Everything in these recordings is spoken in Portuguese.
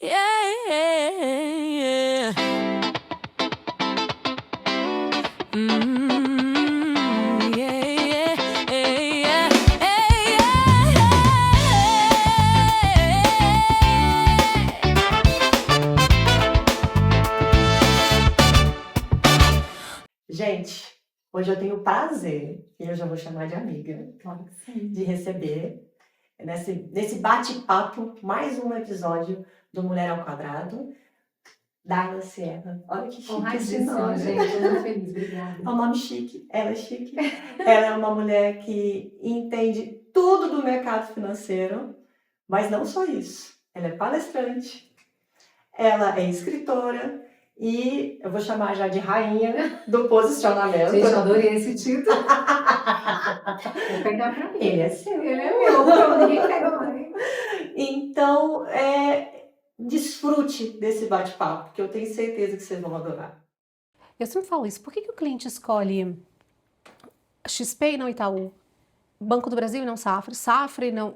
Yeah, yeah, yeah. Yeah, yeah, yeah, Gente, hoje eu tenho o prazer, e eu já vou chamar de amiga, Claro que sim. de receber nesse bate-papo mais um episódio do Mulher ao Quadrado, Darla Sierra. Olha que chique esse nome. Gente, eu tô muito feliz, obrigada. É um nome chique, ela é chique. Ela é uma mulher que entende tudo do mercado financeiro, mas não só isso. Ela é palestrante, ela é escritora e eu vou chamar já de rainha do posicionamento. Gente, eu adorei esse título. Vou pegar pra mim. Ele é seu. Ele é meu, pronto, ninguém pega mais. Então, desfrute desse bate-papo, que eu tenho certeza que vocês vão adorar. Eu sempre falo isso. Por que o cliente escolhe XP e não Itaú? Banco do Brasil e não Safra? Safra e não...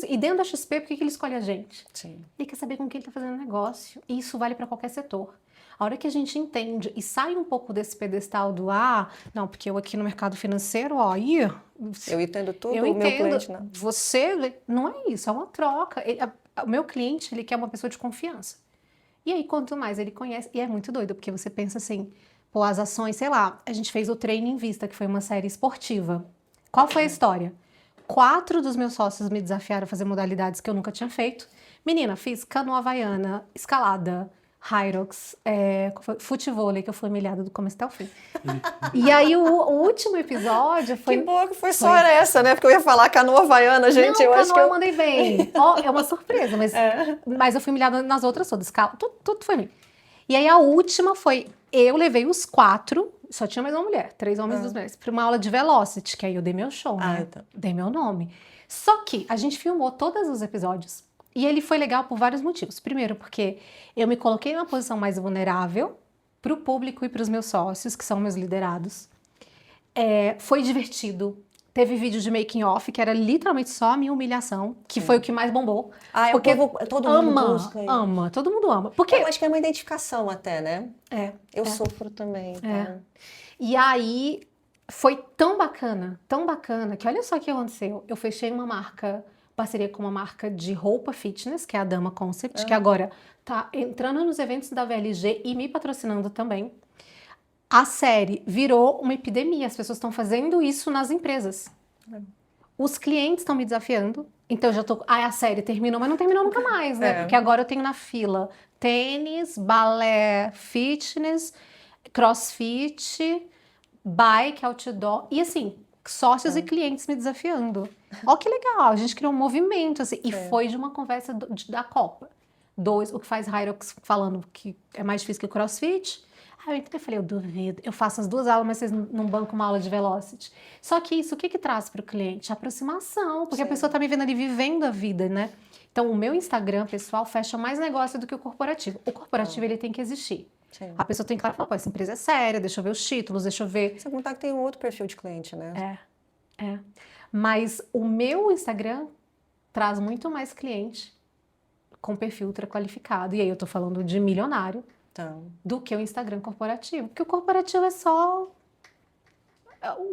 E dentro da XP, por que ele escolhe a gente? Sim. Ele quer saber com quem ele está fazendo negócio. E isso vale para qualquer setor. A hora que a gente entende e sai um pouco desse pedestal do não, porque eu aqui no mercado financeiro, Eu entendo tudo, eu o meu entendo. cliente não. Você, não é isso, é uma troca. O meu cliente, ele quer uma pessoa de confiança. E aí, quanto mais ele conhece, e é muito doido, porque você pensa assim, pô, as ações, sei lá, a gente fez o Treino em Vista, que foi uma série esportiva. Qual foi a história? 4 dos meus sócios me desafiaram a fazer modalidades que eu nunca tinha feito. Menina, fiz canoa havaiana, escalada, Hyrox, futevôlei, que eu fui humilhada do começo até o fim. E aí, o último episódio foi... Que boa que foi só essa, né? Porque eu ia falar canoa havaiana, gente, não, eu acho que eu mandei bem. É uma surpresa, mas eu fui humilhada nas outras todas. Tudo foi mim. E aí, a última foi... Eu levei os 4, só tinha mais uma mulher, 3 homens e 2 mulheres, para uma aula de Velocity, que aí eu dei meu show, né? Então. Dei meu nome. Só que a gente filmou todos os episódios e ele foi legal por vários motivos. Primeiro, porque eu me coloquei numa posição mais vulnerável para o público e para os meus sócios, que são meus liderados. Foi divertido. Teve vídeo de making off, que era literalmente só a minha humilhação, que foi o que mais bombou. Porque todo mundo busca isso. Ama, todo mundo ama. Porque eu acho que é uma identificação até, né? Eu sofro também. Então. E aí, foi tão bacana, que olha só o que aconteceu. Eu fechei uma parceria com uma marca de roupa fitness, que é a Dama Concept, que agora tá entrando nos eventos da VLG e me patrocinando também. A série virou uma epidemia, as pessoas estão fazendo isso nas empresas. Os clientes estão me desafiando, então eu já tô... a série terminou, mas não terminou nunca mais, né? Porque agora eu tenho na fila tênis, balé, fitness, crossfit, bike, outdoor, e assim, sócios e clientes me desafiando. Ó que legal, a gente criou um movimento, assim, e foi de uma conversa da Copa. O que faz Hyrox falando que é mais difícil que o crossfit. Aí eu entrei e falei, eu duvido, eu faço as 2 aulas, mas vocês não bancam uma aula de Velocity. Só que isso, o que traz para o cliente? Aproximação, porque a pessoa tá me vendo ali vivendo a vida, né? Então, o meu Instagram, pessoal, fecha mais negócio do que o corporativo. O corporativo, ele tem que existir. Sim. A pessoa tem que falar, pô, essa empresa é séria, deixa eu ver os títulos, deixa eu ver... Você contar que tem um outro perfil de cliente, né? Mas o meu Instagram traz muito mais cliente com perfil ultra qualificado. E aí eu tô falando de milionário, do que o Instagram corporativo. Porque o corporativo é só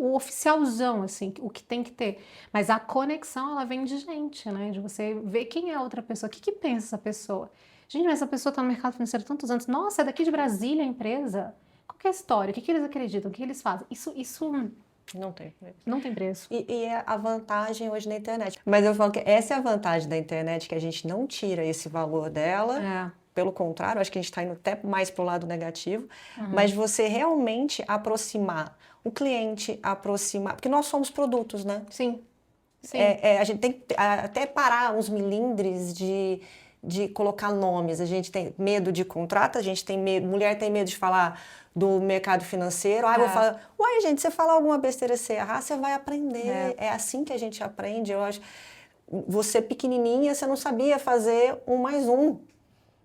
o oficialzão, assim, o que tem que ter. Mas a conexão, ela vem de gente, né? De você ver quem é a outra pessoa, o que pensa essa pessoa. Gente, mas essa pessoa tá no mercado financeiro há tantos anos. Nossa, é daqui de Brasília a empresa? Qual que é a história? O que eles acreditam? O que eles fazem? Isso não tem preço. Não tem preço. E é a vantagem hoje na internet. Mas eu falo que essa é a vantagem da internet, que a gente não tira esse valor dela. Pelo contrário, acho que a gente está indo até mais para o lado negativo. Mas você realmente aproximar o cliente, porque nós somos produtos, né? Sim. A gente tem que até parar uns milindres de colocar nomes. A gente tem medo de contrato, a gente tem medo, mulher tem medo de falar do mercado financeiro. Vou falar, uai, gente, você falar alguma besteira, você errar, você vai aprender. É assim que a gente aprende. Eu acho, você pequenininha, você não sabia fazer 1 mais 1.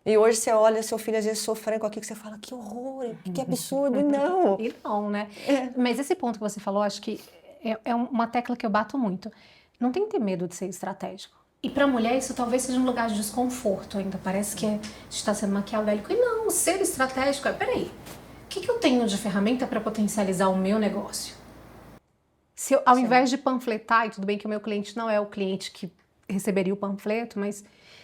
E hoje você olha seu filho às vezes sofrendo com aquilo que você fala, que horror, que absurdo, e não. E não, né? Mas esse ponto que você falou, acho que é uma tecla que eu bato muito. Não tem que ter medo de ser estratégico. E para a mulher isso talvez seja um lugar de desconforto ainda. Parece que está sendo maquiavélico. E não, ser estratégico é, peraí, o que eu tenho de ferramenta para potencializar o meu negócio? Se eu, ao invés de panfletar, e tudo bem que o meu cliente não é o cliente que receberia o panfleto, mas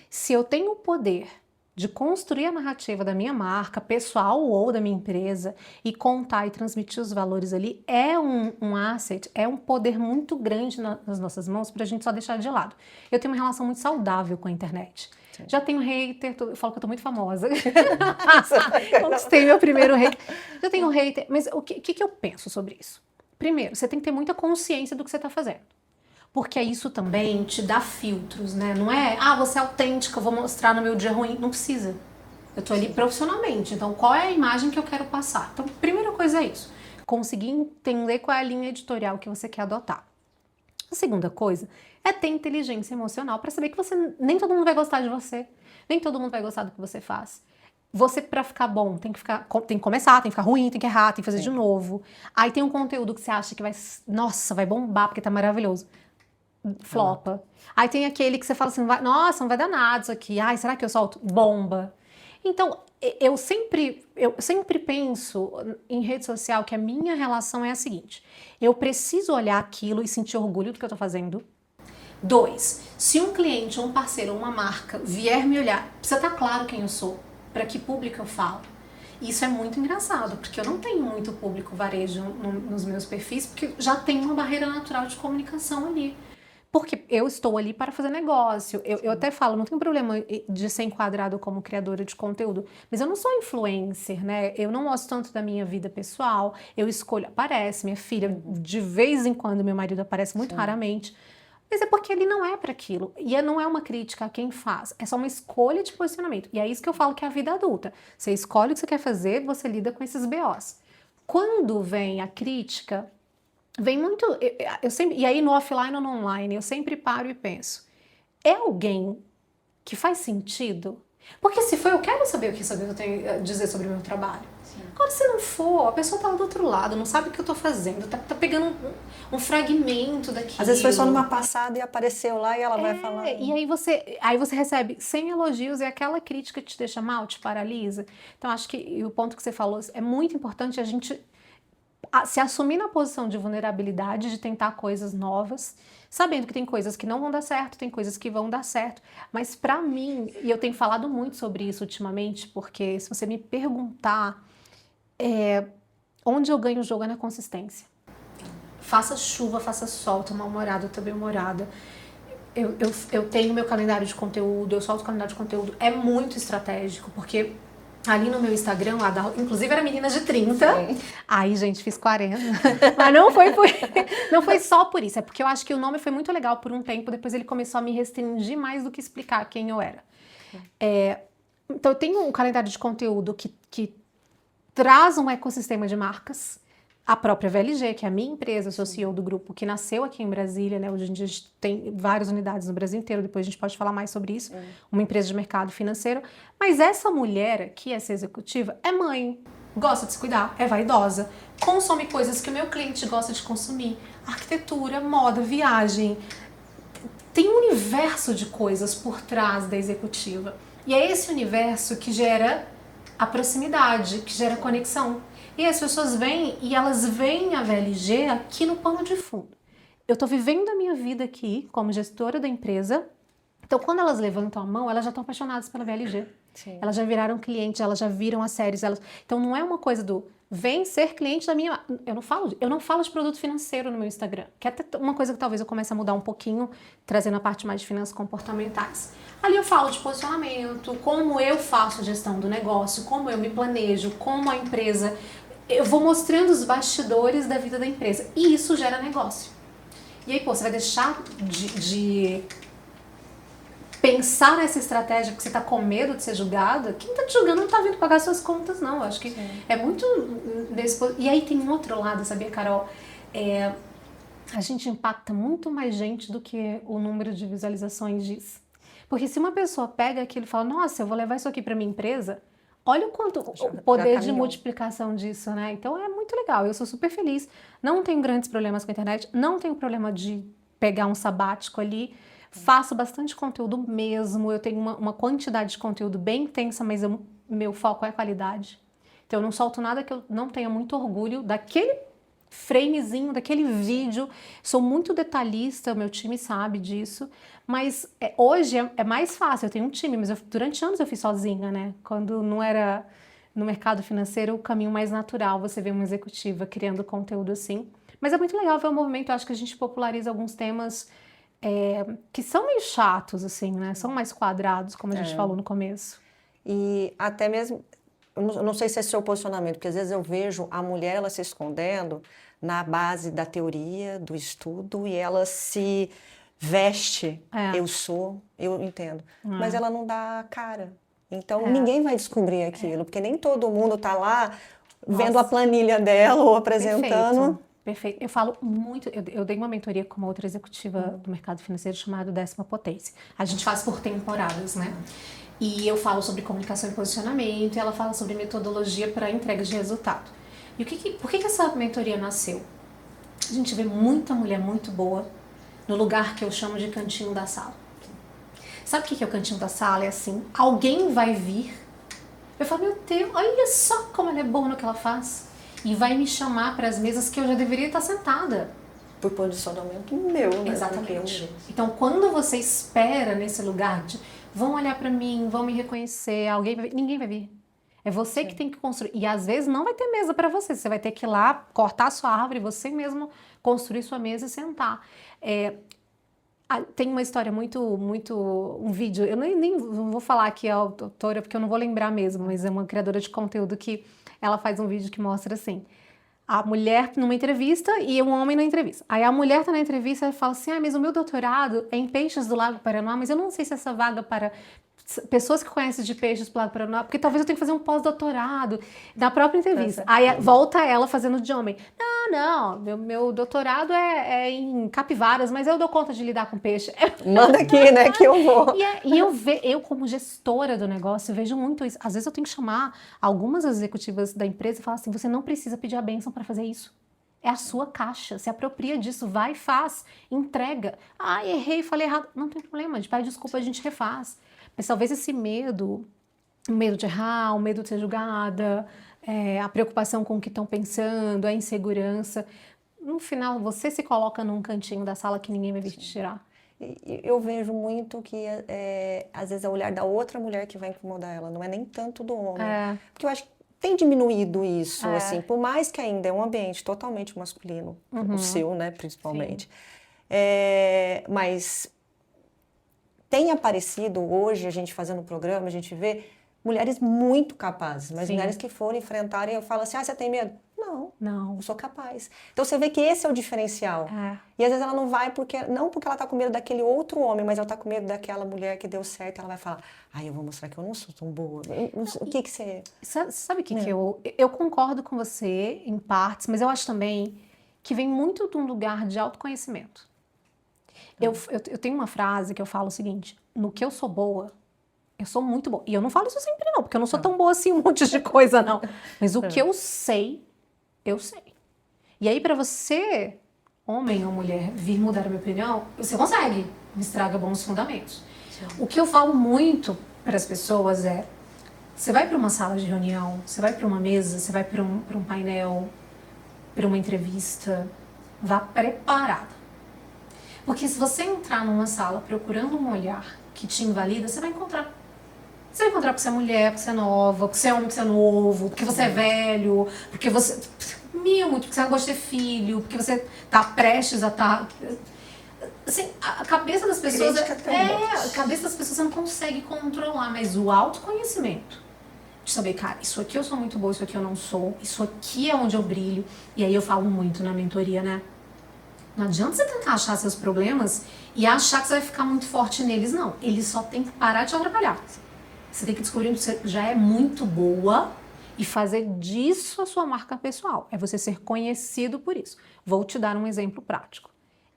se eu tenho o poder de construir a narrativa da minha marca, pessoal ou da minha empresa, e contar e transmitir os valores ali, é um asset, é um poder muito grande nas nossas mãos para a gente só deixar de lado. Eu tenho uma relação muito saudável com a internet. Sim. Já tenho hater, eu falo que eu tô muito famosa. Conquistei meu primeiro hater. Já tenho hater, mas o que eu penso sobre isso? Primeiro, você tem que ter muita consciência do que você está fazendo. Porque isso também te dá filtros, né? Não é, você é autêntica, eu vou mostrar no meu dia ruim. Não precisa. Eu tô ali profissionalmente. Então, qual é a imagem que eu quero passar? Então, primeira coisa é isso. Conseguir entender qual é a linha editorial que você quer adotar. A segunda coisa é ter inteligência emocional para saber que nem todo mundo vai gostar de você. Nem todo mundo vai gostar do que você faz. Você, pra ficar bom, tem que começar, tem que ficar ruim, tem que errar, tem que fazer de novo. Aí tem um conteúdo que você acha que vai bombar porque tá maravilhoso. Flopa. Aí tem aquele que você fala assim, nossa, não vai dar nada isso aqui. Ai, será que eu solto? Bomba. Então, eu sempre penso em rede social que a minha relação é a seguinte. Eu preciso olhar aquilo e sentir orgulho do que eu tô fazendo. 2, se um cliente, um parceiro, uma marca vier me olhar, precisa estar claro quem eu sou, para que público eu falo. Isso é muito engraçado, porque eu não tenho muito público varejo nos meus perfis, porque já tem uma barreira natural de comunicação ali. Porque eu estou ali para fazer negócio. Eu até falo, não tenho problema de ser enquadrado como criadora de conteúdo, mas eu não sou influencer, né? Eu não mostro tanto da minha vida pessoal, eu escolho, aparece minha filha, de vez em quando meu marido aparece, muito raramente, mas é porque ele não é para aquilo. E não é uma crítica a quem faz, é só uma escolha de posicionamento. E é isso que eu falo que é a vida adulta. Você escolhe o que você quer fazer, você lida com esses BOs. Quando vem a crítica, vem muito, eu sempre, e aí no offline ou no online, eu sempre paro e penso, é alguém que faz sentido? Porque se for, eu quero saber o que eu tenho a dizer sobre o meu trabalho. Sim. Agora, se não for, a pessoa tá lá do outro lado, não sabe o que eu tô fazendo, tá pegando um fragmento daquilo. Às vezes foi só numa passada e apareceu lá e ela vai falar. E aí você recebe 100 elogios e aquela crítica te deixa mal, te paralisa. Então, acho que o ponto que você falou é muito importante a gente se assumir na posição de vulnerabilidade, de tentar coisas novas, sabendo que tem coisas que não vão dar certo, tem coisas que vão dar certo, mas pra mim, e eu tenho falado muito sobre isso ultimamente, porque se você me perguntar onde eu ganho o jogo é na consistência. Faça chuva, faça sol, tô mal-humorada, tô bem-humorada. Eu tenho meu calendário de conteúdo, eu solto o calendário de conteúdo, é muito estratégico, porque ali no meu Instagram, inclusive era menina de 30. Sim. Aí, gente, fiz 40. Mas não foi só por isso. É porque eu acho que o nome foi muito legal por um tempo. Depois ele começou a me restringir mais do que explicar quem eu era. Então, eu tenho um calendário de conteúdo que traz um ecossistema de marcas. A própria VLG, que é a minha empresa, eu sou CEO do grupo, que nasceu aqui em Brasília, né? Hoje em dia a gente tem várias unidades no Brasil inteiro, depois a gente pode falar mais sobre isso. Uma empresa de mercado financeiro. Mas essa mulher que é ser executiva é mãe, gosta de se cuidar, é vaidosa, consome coisas que o meu cliente gosta de consumir. Arquitetura, moda, viagem. Tem um universo de coisas por trás da executiva. E é esse universo que gera a proximidade, que gera conexão. E as pessoas vêm e elas veem a VLG aqui no pano de fundo. Eu estou vivendo a minha vida aqui como gestora da empresa. Então, quando elas levantam a mão, elas já estão apaixonadas pela VLG. Sim. Elas já viraram clientes, elas já viram as séries. Então, não é uma coisa do vem ser cliente da minha... Eu não falo de produto financeiro no meu Instagram. Que é até uma coisa que talvez eu comece a mudar um pouquinho, trazendo a parte mais de finanças comportamentais. Ali eu falo de posicionamento, como eu faço a gestão do negócio, como eu me planejo, como a empresa... Eu vou mostrando os bastidores da vida da empresa. E isso gera negócio. E aí, você vai deixar de pensar nessa estratégia porque você tá com medo de ser julgada? Quem tá te julgando não tá vindo pagar suas contas, não. Eu acho que é muito... E aí tem um outro lado, sabia, Carol? A gente impacta muito mais gente do que o número de visualizações diz. Porque se uma pessoa pega aquilo e fala, nossa, eu vou levar isso aqui pra minha empresa... Olha o quanto o poder de multiplicação disso, né? Então é muito legal, eu sou super feliz. Não tenho grandes problemas com a internet, não tenho problema de pegar um sabático ali, Faço bastante conteúdo mesmo, eu tenho uma quantidade de conteúdo bem intensa, mas meu foco é qualidade. Então eu não solto nada que eu não tenha muito orgulho daquele framezinho, daquele vídeo. Sou muito detalhista, meu time sabe disso, mas hoje é mais fácil, eu tenho um time, mas durante anos eu fiz sozinha, né? Quando não era no mercado financeiro o caminho mais natural, você vê uma executiva criando conteúdo assim. Mas é muito legal ver o movimento, eu acho que a gente populariza alguns temas que são meio chatos, assim, né? São mais quadrados, como a gente falou no começo. E até mesmo, eu não sei se é seu posicionamento, porque às vezes eu vejo a mulher ela se escondendo na base da teoria, do estudo, e ela se veste, eu entendo, mas ela não dá a cara. Então ninguém vai descobrir aquilo, porque nem todo mundo está lá vendo a planilha dela ou apresentando. Perfeito. Eu falo muito, eu dei uma mentoria com uma outra executiva do mercado financeiro chamada 10ª Potência. A gente faz por temporadas, né? E eu falo sobre comunicação e posicionamento, e ela fala sobre metodologia para entrega de resultado. E por que essa mentoria nasceu? A gente vê muita mulher muito boa no lugar que eu chamo de cantinho da sala. Sabe o que é o cantinho da sala? É assim, alguém vai vir, eu falo, meu Deus, olha só como ela é boa no que ela faz. E vai me chamar para as mesas que eu já deveria estar sentada. Por posicionamento meu, né? Exatamente. Então, quando você espera nesse lugar de vão olhar para mim, vão me reconhecer, alguém vai vir, ninguém vai vir. É você que tem que construir. E às vezes não vai ter mesa para você. Você vai ter que ir lá, cortar a sua árvore, você mesmo construir sua mesa e sentar. Tem uma história um vídeo, eu nem vou falar aqui a autora, porque eu não vou lembrar mesmo, mas é uma criadora de conteúdo que ela faz um vídeo que mostra assim, a mulher numa entrevista e um homem na entrevista. Aí a mulher tá na entrevista e fala assim, mas o meu doutorado é em peixes do Lago Paranoá, mas eu não sei se essa vaga para pessoas que conhecem de peixes do Lago Paranoá, porque talvez eu tenha que fazer um pós-doutorado na própria entrevista. Aí volta ela fazendo de homem. Não, meu doutorado é em capivaras, mas eu dou conta de lidar com peixe. Manda aqui, né, que eu vou. Eu como gestora do negócio, vejo muito isso. Às vezes eu tenho que chamar algumas executivas da empresa e falar assim, você não precisa pedir a bênção para fazer isso. É a sua caixa, se apropria disso, vai, faz, entrega. Errei, falei errado. Não tem problema, a gente pede desculpa, a gente refaz. Mas talvez esse medo, o medo de errar, o medo de ser julgada, a preocupação com o que estão pensando, a insegurança, no final você se coloca num cantinho da sala que ninguém vai vir te tirar. Eu vejo muito que às vezes é o olhar da outra mulher que vai incomodar ela, não é nem tanto do homem. Porque eu acho que tem diminuído isso, assim, por mais que ainda é um ambiente totalmente masculino, o seu, né, principalmente. Mas tem aparecido hoje, a gente fazendo o programa, a gente vê mulheres muito capazes, mas mulheres que foram enfrentar e eu falo assim, você tem medo? Não, eu sou capaz. Então você vê que esse é o diferencial. E às vezes ela não vai não porque ela tá com medo daquele outro homem, mas ela tá com medo daquela mulher que deu certo, ela vai falar, eu vou mostrar que eu não sou tão boa. O que você... Sabe o que eu concordo com você em partes, mas eu acho também que vem muito de um lugar de autoconhecimento. Eu tenho uma frase que eu falo o seguinte, no que eu sou boa, eu sou muito boa. E eu não falo isso sempre não, porque eu não sou tão boa assim um monte de coisa não. Mas o que eu sei, eu sei. E aí para você, homem ou mulher, vir mudar a minha opinião, você consegue. Me estraga bons fundamentos. O que eu falo muito para as pessoas você vai para uma sala de reunião, você vai para uma mesa, você vai para um painel, para uma entrevista, vá preparada. Porque se você entrar numa sala procurando um olhar que te invalida, você vai encontrar. Você vai encontrar porque você é mulher, porque você é nova, porque você é homem, porque você é novo, porque você é velho, porque você... porque você não gosta de ter filho, porque você tá prestes a estar... Assim, a cabeça das pessoas... a cabeça das pessoas você não consegue controlar, mas o autoconhecimento de saber, cara, isso aqui eu sou muito boa, isso aqui eu não sou, isso aqui é onde eu brilho. E aí eu falo muito na mentoria, né? Não adianta você tentar achar seus problemas e achar que você vai ficar muito forte neles, não. Eles só tem que parar de te atrapalhar. Você tem que descobrir que você já é muito boa e fazer disso a sua marca pessoal. É você ser conhecido por isso. Vou te dar um exemplo prático.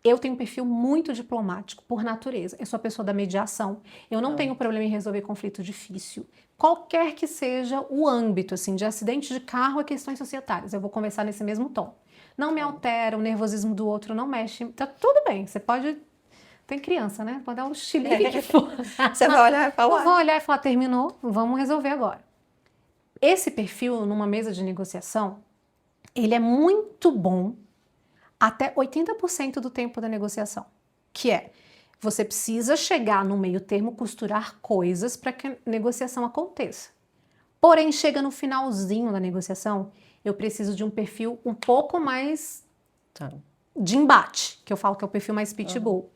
Eu tenho um perfil muito diplomático, por natureza. Eu sou a pessoa da mediação. Eu não tenho problema em resolver conflito difícil. Qualquer que seja o âmbito, assim, de acidente de carro a questões societárias. Eu vou conversar nesse mesmo tom. Não me altera, o nervosismo do outro não mexe. Tá tudo bem, você pode Tem criança, né? Pode dar um chilique que for. Você vai olhar e falar, Eu vou olhar e falar, terminou, vamos resolver agora. Esse perfil, numa mesa de negociação, ele é muito bom até 80% do tempo da negociação, que é, você precisa chegar no meio termo, costurar coisas para que a negociação aconteça. Porém, chega no finalzinho da negociação, eu preciso de um perfil um pouco mais Tá. de embate, que eu falo que é o perfil mais pitbull.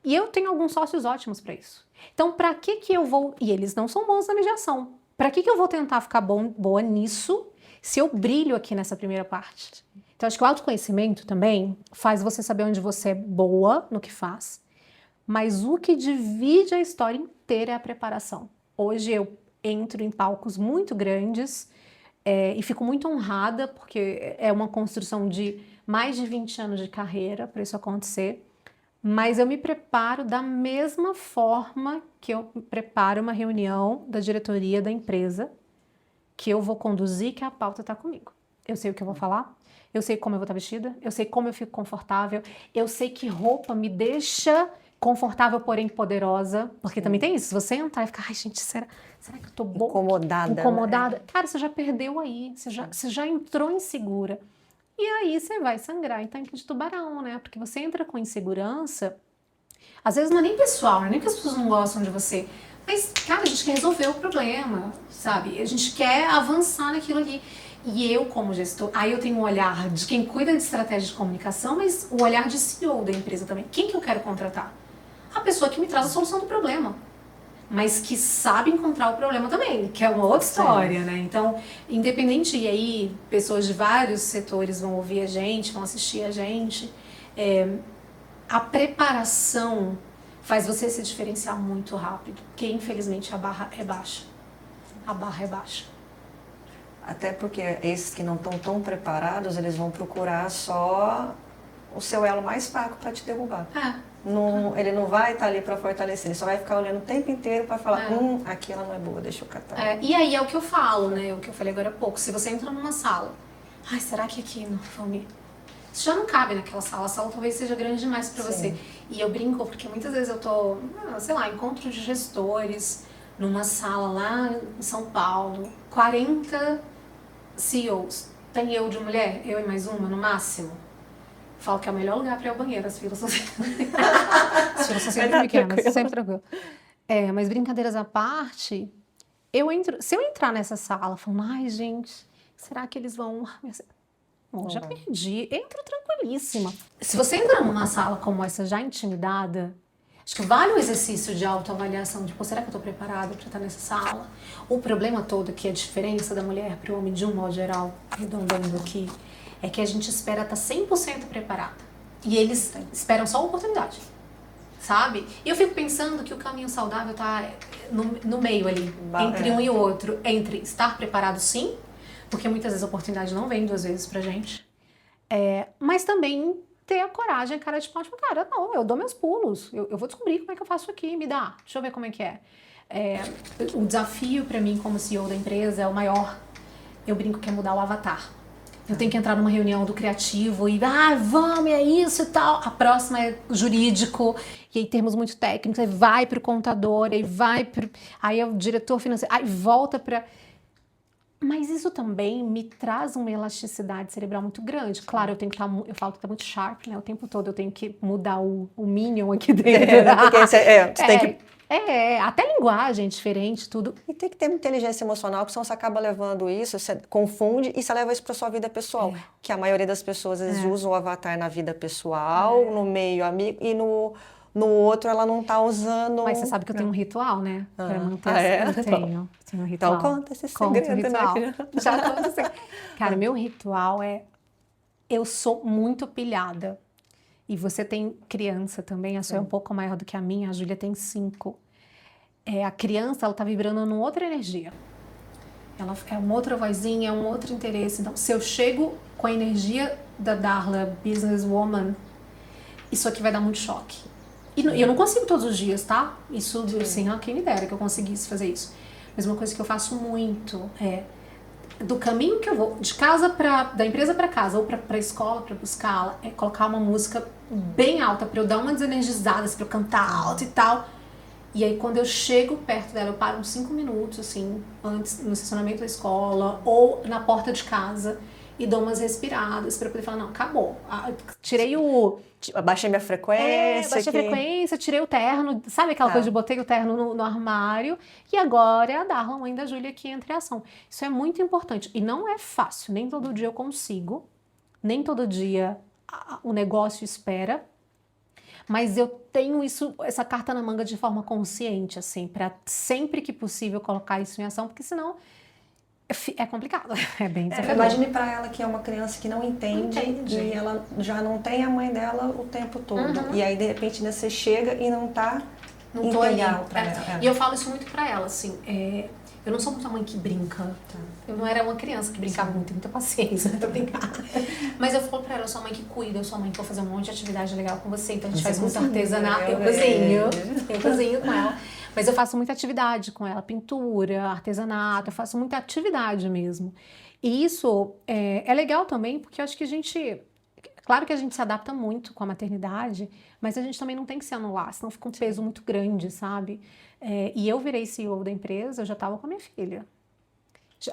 E eu tenho alguns sócios ótimos para isso. Então, para que eu vou... E eles não são bons na mediação. Para que eu vou tentar ficar boa nisso se eu brilho aqui nessa primeira parte? Então, acho que o autoconhecimento também faz você saber onde você é boa no que faz, mas o que divide a história inteira é a preparação. Hoje eu entro em palcos muito grandes e fico muito honrada, porque é uma construção de mais de 20 anos de carreira para isso acontecer, mas eu me preparo da mesma forma que eu preparo uma reunião da diretoria da empresa, que eu vou conduzir, que a pauta está comigo. Eu sei o que eu vou falar, eu sei como eu vou estar vestida, eu sei como eu fico confortável, eu sei que roupa me deixa confortável, porém poderosa, porque também tem isso, se você entrar e ficar, ai gente, será que eu tô boa? Incomodada. Né? Cara, você já perdeu aí, você já entrou insegura. E aí você vai sangrar em tanque de tubarão, né? Porque você entra com insegurança, às vezes não é nem pessoal, não é nem que as pessoas não gostam de você, mas, cara, a gente quer resolver o problema, sabe? A gente quer avançar naquilo ali. E eu, como gestor, aí eu tenho um olhar de quem cuida de estratégia de comunicação, mas o olhar de CEO da empresa também. Quem que eu quero contratar? A pessoa que me traz a solução do problema, mas que sabe encontrar o problema também, que é uma outra história, né? Então, independente, e aí pessoas de vários setores vão ouvir a gente, vão assistir a gente, a preparação faz você se diferenciar muito rápido, porque infelizmente a barra é baixa. A barra é baixa. Até porque esses que não estão tão preparados, eles vão procurar só o seu elo mais fraco para te derrubar. Não, ele não vai estar ali para fortalecer, ele só vai ficar olhando o tempo inteiro para falar, aqui ela não é boa, deixa eu catar. E aí é o que eu falo, né? O que eu falei agora há pouco. Se você entra numa sala, ai, será que aqui não vão Você já não cabe naquela sala, a sala talvez seja grande demais para você. E eu brinco, porque muitas vezes eu tô, sei lá, encontro de gestores numa sala lá em São Paulo, 40 CEOs. Tem eu de mulher, eu e mais uma no máximo. Falo que é o melhor lugar para ir ao banheiro, as filas são sempre pequenas, sempre tranquilo. Mas brincadeiras à parte, se eu entrar nessa sala falando, ai gente, será que eles vão... Bom, já perdi, entro tranquilíssima. Se você entra numa sala como essa já intimidada, acho que vale o exercício de autoavaliação, de, pô, será que eu tô preparada para estar nessa sala? O problema todo aqui, a diferença da mulher para o homem de um modo geral, arredondando aqui, é que a gente espera estar 100% preparada. E eles esperam só a oportunidade, sabe? E eu fico pensando que o caminho saudável tá no meio ali, entre um e o outro. Entre estar preparado sim, porque muitas vezes a oportunidade não vem 2 vezes pra gente, mas também ter a coragem, a cara de pau, tipo, cara, não, eu dou meus pulos, eu vou descobrir como é que eu faço aqui, me dá, deixa eu ver como é que é. O desafio pra mim como CEO da empresa é o maior, eu brinco que é mudar o avatar. Eu tenho que entrar numa reunião do criativo e, vamos, é isso e tal. A próxima é jurídico, e aí termos muito técnicos, aí vai pro contador, aí é o diretor financeiro, aí volta pra... Mas isso também me traz uma elasticidade cerebral muito grande. Claro, eu tenho que estar, eu falo que tá muito sharp, né? O tempo todo eu tenho que mudar o minion aqui dentro. Porque você tem que... até linguagem diferente, tudo. E tem que ter uma inteligência emocional, porque senão você acaba levando isso, você confunde e você leva isso para sua vida pessoal. Que a maioria das pessoas, às vezes, usa o avatar na vida pessoal, no meio amigo, e no outro ela não tá usando... Mas você sabe que eu tenho um ritual, né? Pra manter eu tenho um ritual. Então conta esse segredo, ritual. né? Já conta assim. Cara, meu ritual eu sou muito pilhada. E você tem criança também, a sua é um pouco maior do que a minha, a Júlia tem 5. A criança, ela tá vibrando numa outra energia. Ela é uma outra vozinha, é um outro interesse. Então, se eu chego com a energia da Darla, businesswoman, isso aqui vai dar muito choque. E eu não consigo todos os dias, tá? Isso, assim, quem me dera que eu conseguisse fazer isso. Mas uma coisa que eu faço muito é do caminho que eu vou, de casa da empresa para casa ou para escola para buscá-la, é colocar uma música bem alta para eu dar uma desenergizada, para eu cantar alto e tal. E aí quando eu chego perto dela, eu paro uns 5 minutos, assim, antes, no estacionamento da escola ou na porta de casa e dou umas respiradas para poder falar, não, acabou. Tirei o... Baixei minha frequência. baixei a frequência, tirei o terno, sabe aquela coisa de botei o terno no armário e agora é a Darla, mãe da Júlia, aqui entre ação. Isso é muito importante e não é fácil, nem todo dia eu consigo, nem todo dia o negócio espera, mas eu tenho essa carta na manga de forma consciente, assim, para sempre que possível colocar isso em ação, porque senão é complicado, é bem desafiador. Imagine para ela que é uma criança que não entende e ela já não tem a mãe dela o tempo todo. E aí, de repente, você chega e não tá legal para ela. E eu falo isso muito para ela, assim, eu não sou muito a mãe que brinca. Eu não era uma criança que brincava muito, tem muita paciência pra brincar. Mas eu falo pra ela, eu sou a mãe que cuida, eu sou a mãe que vou fazer um monte de atividade legal com você, então a gente faz muito artesanato. Eu cozinho com ela. Mas eu faço muita atividade com ela, pintura, artesanato, eu faço muita atividade mesmo. E isso é legal também, porque eu acho que a gente... Claro que a gente se adapta muito com a maternidade, mas a gente também não tem que se anular, senão fica um peso muito grande, sabe? E eu virei CEO da empresa, eu já estava com a minha filha.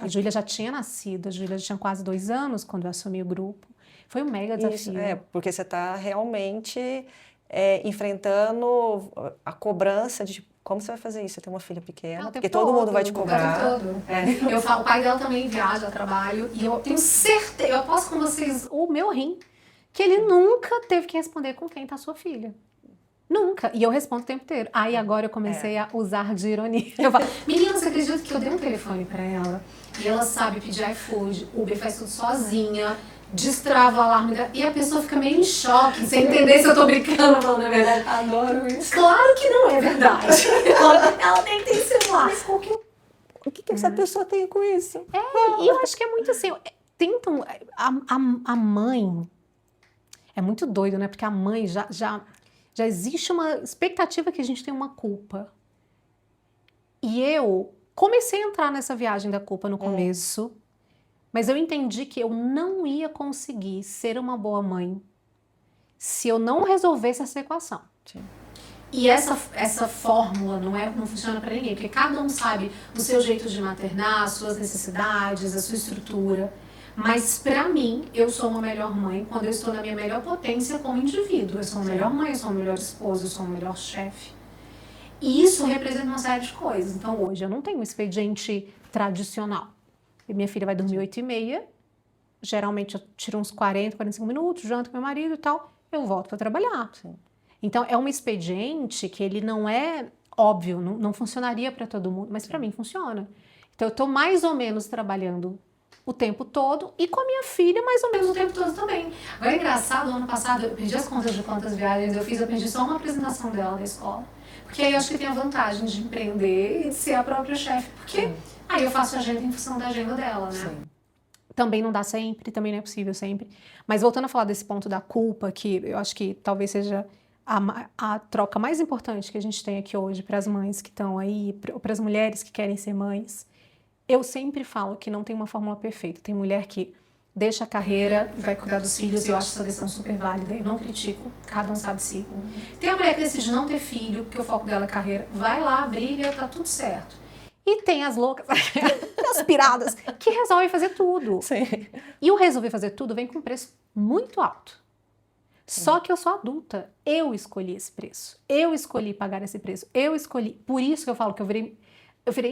A Júlia já tinha nascido, a Júlia já tinha quase 2 anos quando eu assumi o grupo. Foi um mega desafio. Isso, porque você está realmente enfrentando a cobrança de como você vai fazer isso? Você tem uma filha pequena, porque todo mundo vai te cobrar. Eu falo, o pai dela também viaja a trabalho e eu tenho certeza, eu aposto com vocês, o meu rim, que ele nunca teve que responder com quem tá sua filha. Nunca. E eu respondo o tempo inteiro. Aí agora eu comecei a usar de ironia. Eu falo, menina, você acredita que eu dei um telefone pra ela? E ela sabe pedir iFood, Uber, faz tudo sozinha, destrava o alarme dela, e a pessoa fica meio em choque, sem entender se eu tô brincando ou falando a verdade. Adoro isso. Claro que não é verdade. Ela nem tem celular. Mas o que essa pessoa tem com isso? E eu acho que é muito assim, tentam, a mãe, é muito doido, né? Porque a mãe já existe uma expectativa que a gente tem uma culpa. E eu comecei a entrar nessa viagem da culpa no começo, mas eu entendi que eu não ia conseguir ser uma boa mãe se eu não resolvesse essa equação. Sim. E essa fórmula não funciona para ninguém, porque cada um sabe o seu jeito de maternar, as suas necessidades, a sua estrutura. Mas para mim, eu sou uma melhor mãe quando eu estou na minha melhor potência como indivíduo. Eu sou uma melhor mãe, eu sou uma melhor esposa, eu sou uma melhor chefe. E isso representa uma série de coisas. Então hoje eu não tenho um expediente tradicional. E minha filha vai dormir 8h30, geralmente eu tiro uns 40, 45 minutos, janto com meu marido e tal, eu volto para trabalhar. Sim. Então é um expediente que ele não é óbvio, não funcionaria para todo mundo, mas para mim funciona. Então eu estou mais ou menos trabalhando o tempo todo e com a minha filha mais ou menos o tempo todo também. Agora é engraçado, ano passado eu perdi as contas de quantas viagens eu fiz, eu perdi só uma apresentação dela na escola. Porque aí eu acho que tem a vantagem de empreender e de ser a própria chefe, porque aí eu faço a agenda em função da agenda dela, né? Sim. Também não dá sempre, também não é possível sempre. Mas voltando a falar desse ponto da culpa, que eu acho que talvez seja a troca mais importante que a gente tem aqui hoje para as mães que estão aí, para as mulheres que querem ser mães, eu sempre falo que não tem uma fórmula perfeita. Tem mulher que deixa a carreira e vai cuidar dos filhos, e eu acho essa decisão super válida, eu não critico, cada um sabe de si. Tem a mulher que decide não ter filho, porque o foco dela é carreira, vai lá, brilha, tá tudo certo. E tem as loucas, as piradas, que resolvem fazer tudo. Sim. E o resolver fazer tudo vem com um preço muito alto. Só que eu sou adulta, eu escolhi esse preço, eu escolhi pagar esse preço, eu escolhi, por isso que eu falo que eu virei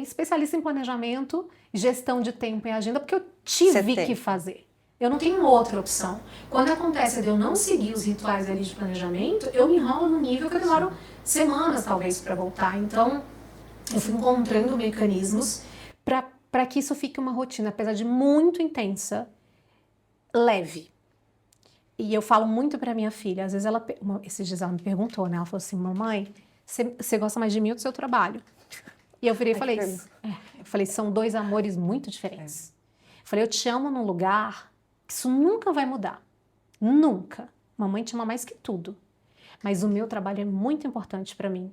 especialista em planejamento, gestão de tempo e agenda, porque eu tive que fazer. Eu não tenho outra opção. Quando acontece de eu não seguir os rituais ali de planejamento, eu me enrolo no nível que eu demoro semanas, talvez, para voltar. Então, eu fui encontrando mecanismos para que isso fique uma rotina, apesar de muito intensa, leve. E eu falo muito para minha filha, às vezes esses dias ela me perguntou, né? Ela falou assim, mamãe, você gosta mais de mim ou do seu trabalho? E eu virei e falei, são 2 amores muito diferentes. Eu falei, eu te amo num lugar que isso nunca vai mudar. Nunca. Mamãe te ama mais que tudo. Mas o meu trabalho é muito importante para mim.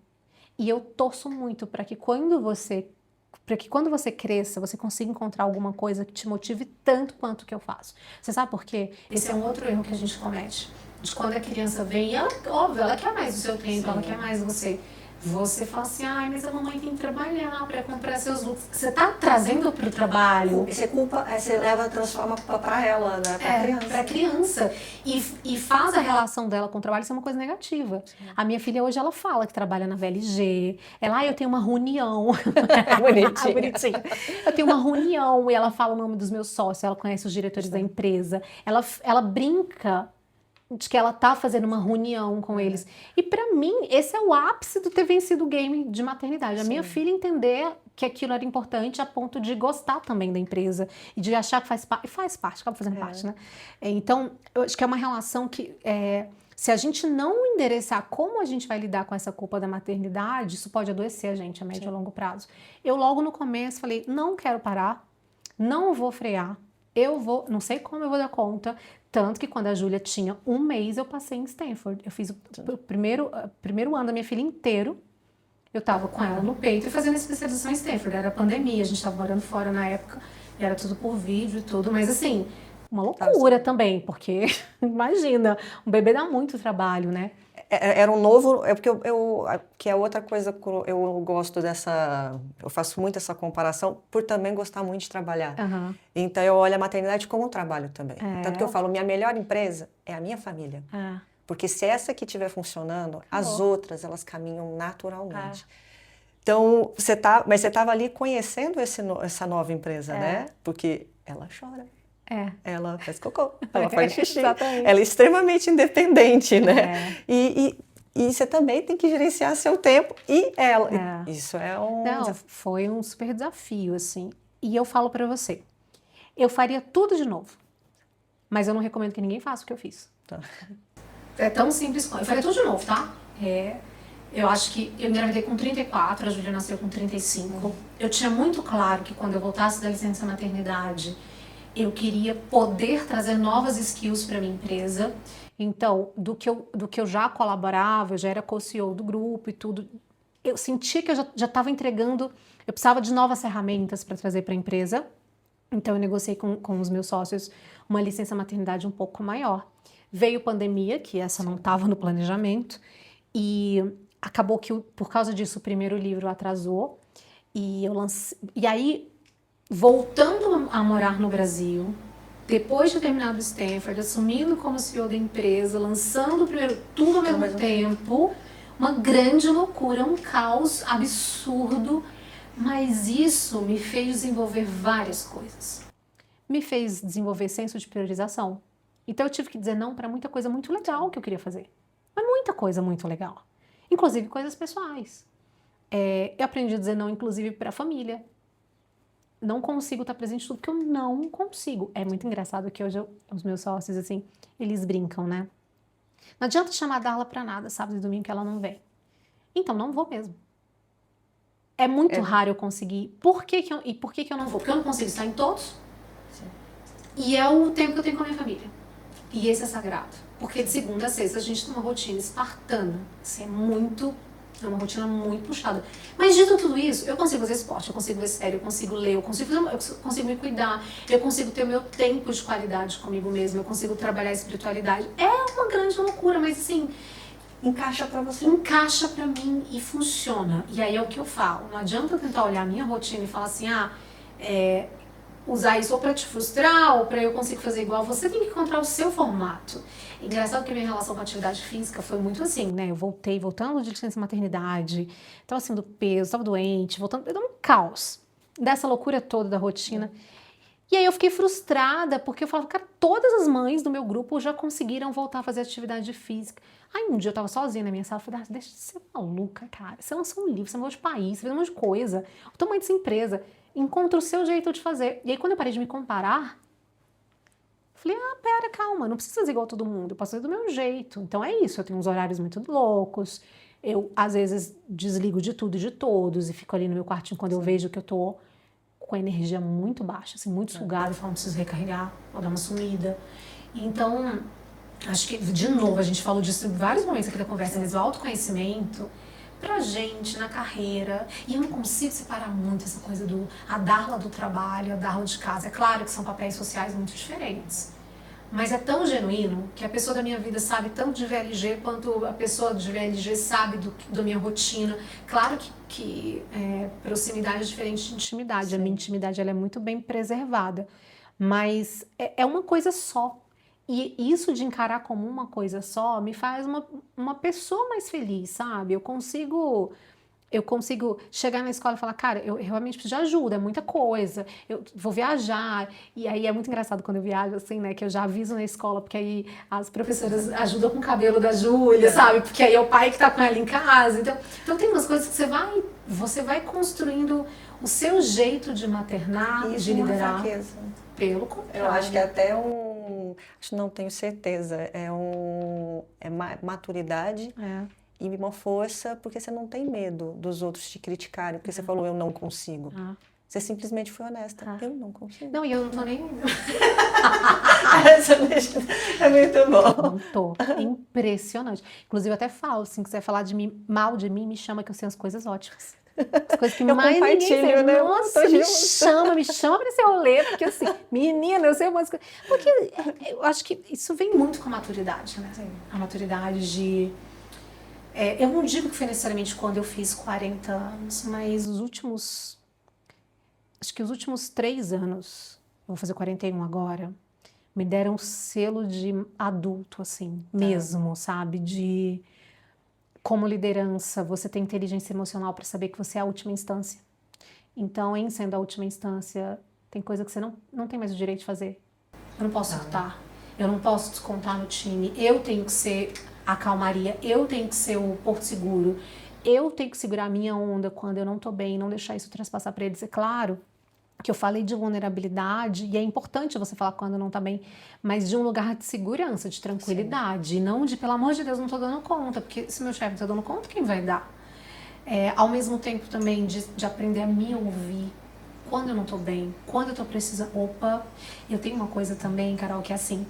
E eu torço muito para que quando você para que quando você cresça, você consiga encontrar alguma coisa que te motive tanto quanto o que eu faço. Você sabe por quê? Esse é um outro erro que a gente comete. De quando a criança vem, e ela, óbvio, ela quer mais do seu tempo, ela quer mais de você. Você fala assim, ai, mas a mamãe tem que trabalhar para comprar seus looks. Você tá trazendo pro trabalho. Você transforma a culpa pra ela, né? Pra criança. Pra criança. E faz a relação dela com o trabalho ser uma coisa negativa. A minha filha hoje, ela fala que trabalha na VLG. Ela, eu tenho uma reunião. Bonitinha. Eu tenho uma reunião e ela fala o nome dos meus sócios, ela conhece os diretores da empresa. Ela brinca de que ela tá fazendo uma reunião com eles. E pra mim, esse é o ápice do ter vencido o game de maternidade. A minha filha entender que aquilo era importante a ponto de gostar também da empresa e de achar que faz parte. E faz parte, acaba fazendo parte, né? Então, eu acho que é uma relação que... se a gente não endereçar como a gente vai lidar com essa culpa da maternidade, isso pode adoecer a gente a médio e longo prazo. Eu logo no começo falei, não quero parar, não vou frear, não sei como eu vou dar conta. Tanto que quando a Júlia tinha 1 mês, eu passei em Stanford. Eu fiz o primeiro ano da minha filha inteiro. Eu tava com ela no peito e fazendo especialização em Stanford. Era pandemia, a gente tava morando fora na época. Era tudo por vídeo e tudo. Mas assim, uma loucura também. Porque, imagina, um bebê dá muito trabalho, né? Era um novo... porque que é outra coisa que eu gosto dessa... Eu faço muito essa comparação por também gostar muito de trabalhar. Uhum. Então eu olho a maternidade como um trabalho também. Tanto que eu falo, minha melhor empresa é a minha família. Porque se essa aqui estiver funcionando, as outras, elas caminham naturalmente. Então, você estava ali conhecendo essa nova empresa, né? Porque ela chora. Ela faz cocô, ela faz xixi, ela é extremamente independente, né? E você também tem que gerenciar seu tempo e ela. Isso é um... Não, foi um super desafio, assim. E eu falo pra você, eu faria tudo de novo, mas eu não recomendo que ninguém faça o que eu fiz. É tão simples quanto. Eu faria tudo de novo, tá? Eu acho que eu engravidei com 34, a Júlia nasceu com 35. Eu tinha muito claro que quando eu voltasse da licença maternidade, eu queria poder trazer novas skills para minha empresa. Então, do que eu já colaborava, eu já era co-CEO do grupo e tudo, eu sentia que eu já estava entregando, eu precisava de novas ferramentas para trazer para a empresa. Então, eu negociei com os meus sócios uma licença maternidade um pouco maior. Veio pandemia, que essa não estava no planejamento, e acabou que, por causa disso, o primeiro livro atrasou. E aí, voltando a morar no Brasil, depois de terminar do Stanford, assumindo como CEO da empresa, lançando o primeiro tudo ao mesmo tempo, uma grande loucura, um caos absurdo, mas isso me fez desenvolver várias coisas. Me fez desenvolver senso de priorização. Então eu tive que dizer não para muita coisa muito legal que eu queria fazer. Mas muita coisa muito legal. Inclusive coisas pessoais. Eu aprendi a dizer não, inclusive, para a família. Não consigo estar presente em tudo, porque eu não consigo. É muito engraçado que hoje os meus sócios, assim, eles brincam, né? Não adianta chamar a Darla pra nada, sábado e domingo, que ela não vem. Então, não vou mesmo. É muito raro eu conseguir. Por que que eu não vou? Porque eu não consigo estar em todos. Sim. E é o tempo que eu tenho com a minha família. E esse é sagrado. Porque de segunda a sexta a gente tem uma rotina espartana. Isso é uma rotina muito puxada. Mas dito tudo isso, eu consigo fazer esporte, eu consigo ver série, eu consigo ler, eu consigo me cuidar, eu consigo ter o meu tempo de qualidade comigo mesma, eu consigo trabalhar a espiritualidade. É uma grande loucura, mas assim... Encaixa pra você. Encaixa pra mim e funciona. E aí é o que eu falo. Não adianta eu tentar olhar a minha rotina e falar assim, usar isso ou pra te frustrar ou pra eu conseguir fazer igual. Você tem que encontrar o seu formato. Engraçado que a minha relação com a atividade física foi muito assim, né? Eu voltando de licença maternidade, tava acima do peso, tava doente, voltando, era um caos dessa loucura toda da rotina. E aí eu fiquei frustrada, porque eu falava, cara, todas as mães do meu grupo já conseguiram voltar a fazer atividade física. Aí um dia eu tava sozinha na minha sala, eu falei, deixa de ser maluca, cara. Você lançou um livro, você mudou de país, você fez um monte de coisa. O tamanho dessa empresa, encontra o seu jeito de fazer. E aí quando eu parei de me comparar, falei, pera, calma, não precisa fazer igual todo mundo, eu posso fazer do meu jeito. Então é isso, eu tenho uns horários muito loucos, eu às vezes desligo de tudo e de todos e fico ali no meu quartinho quando eu vejo que eu tô com a energia muito baixa, assim, muito sugada, e falo, preciso recarregar, vou dar uma sumida. Então, acho que, de novo, a gente falou disso em vários momentos aqui da conversa, mas o autoconhecimento, pra gente, na carreira. E eu não consigo separar muito essa coisa a Darla do trabalho, a Darla de casa. É claro que são papéis sociais muito diferentes. Mas é tão genuíno que a pessoa da minha vida sabe tanto de VLG quanto a pessoa de VLG sabe da minha rotina. Claro que proximidade é diferente de intimidade. Sim. A minha intimidade ela é muito bem preservada. Mas é uma coisa só. E isso de encarar como uma coisa só me faz uma pessoa mais feliz, sabe? Eu consigo chegar na escola e falar, cara, eu realmente preciso de ajuda, é muita coisa, eu vou viajar, e aí é muito engraçado quando eu viajo, assim, né, que eu já aviso na escola, porque aí as professoras ajudam com o cabelo da Júlia, sabe? Porque aí é o pai que tá com ela em casa, então tem umas coisas que você vai construindo o seu jeito de maternar, Isso de não é liderar. fraqueza. Pelo contrário. Eu acho que é até acho que não tenho certeza, maturidade e uma força, porque você não tem medo dos outros te criticarem, porque você falou, eu não consigo. Você simplesmente foi honesta, eu não consigo. Não, e eu não tô nem... Essa é muito bom. Não tô. É impressionante. Inclusive, eu até falo, assim, que você vai falar mal de mim, me chama que eu sei as coisas ótimas. As coisas que Eu mais ninguém compartilho, sei. né? Nossa, me chama pra esse rolê, porque assim, menina, eu sei umas coisas. Porque eu acho que isso vem muito com a maturidade, né? Sim. A maturidade de... eu não digo que foi necessariamente quando eu fiz 40 anos, mas acho que os últimos 3 anos, eu vou fazer 41 agora, me deram um selo de adulto, assim, mesmo, sabe? De como liderança, você tem inteligência emocional para saber que você é a última instância. Então, em sendo a última instância, tem coisa que você não tem mais o direito de fazer. Eu não posso escutar, eu não posso descontar no time, eu tenho que ser a calmaria, eu tenho que ser o porto seguro, eu tenho que segurar a minha onda quando eu não tô bem, não deixar isso transpassar para eles. É claro que eu falei de vulnerabilidade, e é importante você falar quando não tá bem, mas de um lugar de segurança, de tranquilidade, não de, pelo amor de Deus, não tô dando conta, porque se meu chefe não tá dando conta, quem vai dar? Ao mesmo tempo também de aprender a me ouvir, quando eu não tô bem, quando eu tô precisando, eu tenho uma coisa também, Carol, que é assim,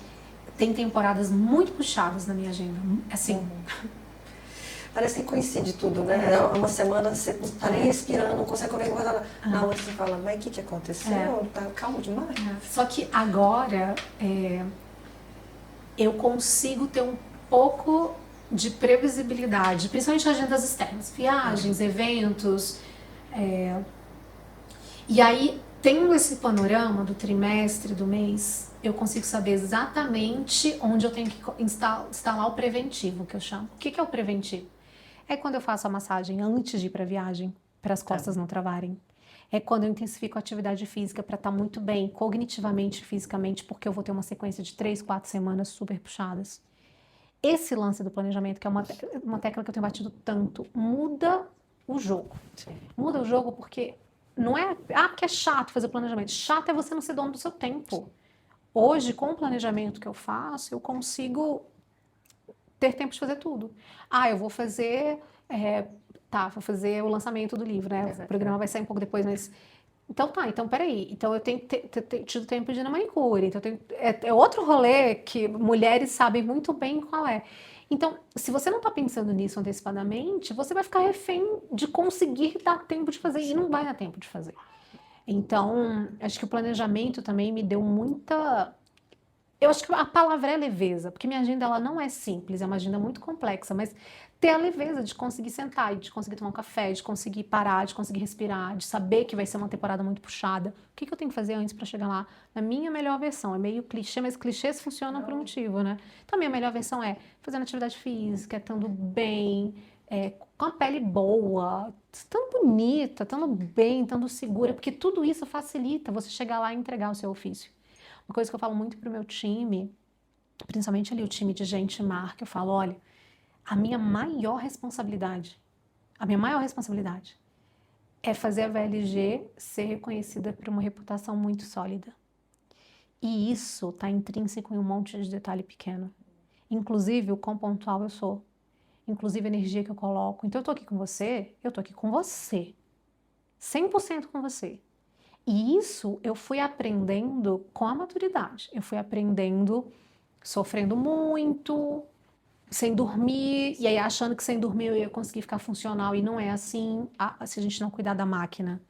tem temporadas muito puxadas na minha agenda, assim... Parece que coincide tudo, né? Uma semana você não tá nem respirando, não consegue comer coisa. Na outra você fala, mas o que aconteceu? Tá calmo demais. Só que agora eu consigo ter um pouco de previsibilidade, principalmente agendas externas, viagens, eventos. E aí, tendo esse panorama do trimestre, do mês, eu consigo saber exatamente onde eu tenho que instalar o preventivo, que eu chamo. O que é o preventivo? É quando eu faço a massagem antes de ir para a viagem, para as costas não travarem. É quando eu intensifico a atividade física para estar muito bem, cognitivamente, fisicamente, porque eu vou ter uma sequência de 3, 4 semanas super puxadas. Esse lance do planejamento, que é uma tecla que eu tenho batido tanto, muda o jogo. Sim. Muda o jogo porque não é... que é chato fazer planejamento. Chato é você não ser dono do seu tempo. Hoje, com o planejamento que eu faço, eu consigo ter tempo de fazer tudo. Eu vou fazer... vou fazer o lançamento do livro, né? O programa vai sair um pouco depois, mas... Então peraí. Então eu tenho que ter tido tempo de ir na manicure. Então é outro rolê que mulheres sabem muito bem qual é. Então, se você não tá pensando nisso antecipadamente, você vai ficar refém de conseguir dar tempo de fazer, e não vai dar tempo de fazer. Então, acho que o planejamento também me deu muita... Eu acho que a palavra é leveza, porque minha agenda ela não é simples, é uma agenda muito complexa, mas ter a leveza de conseguir sentar, de conseguir tomar um café, de conseguir parar, de conseguir respirar, de saber que vai ser uma temporada muito puxada. O que eu tenho que fazer antes para chegar lá na minha melhor versão? É meio clichê, mas clichês funcionam por um motivo, né? Então, a minha melhor versão é fazendo atividade física, estando bem, com a pele boa, estando bonita, estando bem, estando segura, porque tudo isso facilita você chegar lá e entregar o seu ofício. Uma coisa que eu falo muito pro meu time, principalmente ali o time de gente e marca, eu falo, olha, a minha maior responsabilidade é fazer a VLG ser reconhecida por uma reputação muito sólida. E isso está intrínseco em um monte de detalhe pequeno. Inclusive o quão pontual eu sou. Inclusive a energia que eu coloco. Então eu tô aqui com você, eu tô aqui com você. 100% com você. E isso eu fui aprendendo com a maturidade. Eu fui aprendendo sofrendo muito, sem dormir, e aí achando que sem dormir eu ia conseguir ficar funcional, e não é assim, se a gente não cuidar da máquina.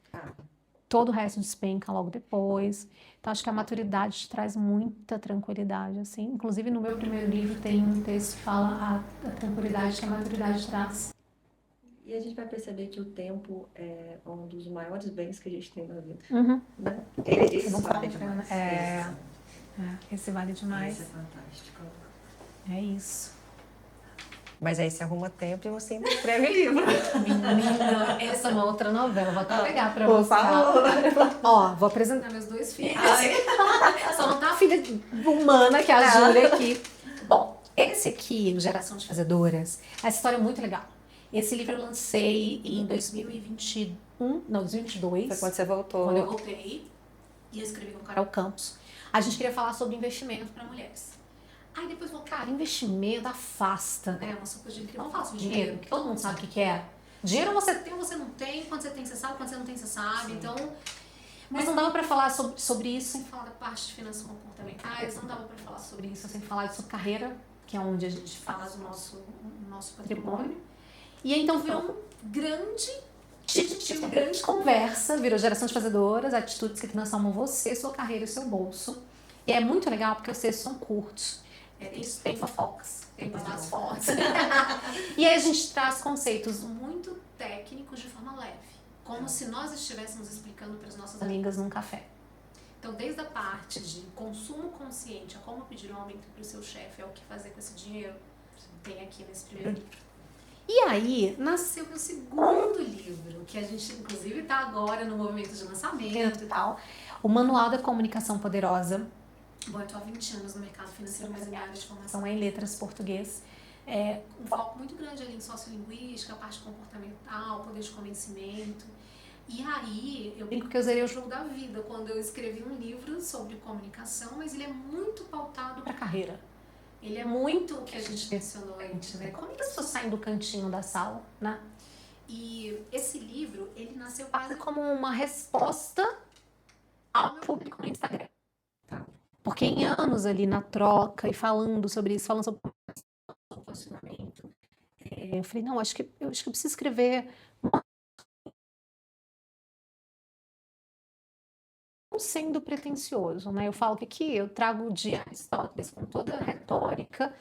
Todo o resto despenca logo depois. Então, acho que a maturidade te traz muita tranquilidade, assim. Inclusive, no meu primeiro livro tem um texto que fala a tranquilidade que a maturidade traz. E a gente vai perceber que o tempo é um dos maiores bens que a gente tem na vida, Uhum. né? Esse não vale fala, demais. esse vale demais. Esse é fantástico. É isso. Mas aí você arruma tempo e você ainda escreve livro. Menina, essa é uma outra novela. Vou até pegar pra Por você. favor. Ó, vou apresentar meus dois filhos. Só não tá a filha humana, que é a Júlia aqui. Bom, esse aqui, o Geração de Fazedoras, essa história é muito legal. Esse livro eu lancei em 2021, não, 2022. Foi quando você voltou. Quando eu voltei, e eu escrevi com o Carol Campos. A gente queria falar sobre investimento para mulheres. Aí depois falou, cara, investimento afasta, né? Nossa coisa de vamos falar sobre dinheiro, que todo mundo sabe o que é. Dinheiro você tem ou você não tem, quando você tem você sabe, quando você não tem você sabe. Sim. Então, mas não dava para falar sobre isso sem falar da parte de finanças comportamentais, não dava para falar sobre isso sem falar sobre carreira, que é onde a gente faz o nosso patrimônio. E aí, então virou um grande conversa, virou Geração de Fazedoras, atitudes que transformam você, sua carreira e seu bolso. E é muito legal porque os textos são curtos. Tem fofocas, tem babados fortes. E aí a gente traz conceitos muito técnicos de forma leve, como se nós estivéssemos explicando para as nossas amigas num café. Então, desde a parte de consumo consciente, a como pedir um aumento para o seu chefe, é o que fazer com esse dinheiro, tem aqui nesse primeiro livro. E aí, nasceu o segundo livro, que a gente, inclusive, está agora no movimento de lançamento e tal, o Manual da Comunicação Poderosa. Bom, eu estou há 20 anos no mercado financeiro, mas a minha área de formação é em letras português. Um foco muito grande ali em sociolinguística, a parte comportamental, poder de convencimento. E aí, eu brinco que eu zerei o jogo da vida quando eu escrevi um livro sobre comunicação, mas ele é muito pautado para a carreira. Ele é muito o que a gente mencionou antes, né? Como é que as pessoas saem do cantinho da sala, né? E esse livro, ele nasceu quase como uma resposta ao meu público no Instagram. Porque em anos ali na troca e falando sobre isso, falando sobre posicionamento, eu falei, não, acho que eu preciso escrever não sendo pretencioso, né? Eu falo que aqui eu trago de Aristóteles com toda a retórica,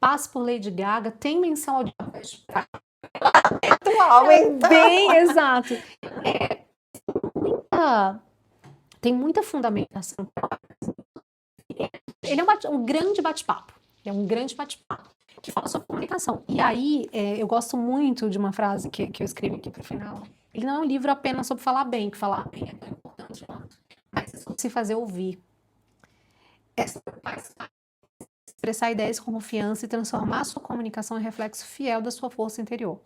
passo por Lady Gaga, tem menção ao Atual, então. bem exato. Tem muita fundamentação. Ele é um grande bate-papo. É um grande bate-papo que fala sobre comunicação. E aí, eu gosto muito de uma frase que eu escrevi aqui pro final. Ele não é um livro apenas sobre falar bem, que falar bem é tão importante quanto, mas é sobre se fazer ouvir. Expressar ideias com confiança e transformar a sua comunicação em reflexo fiel da sua força interior.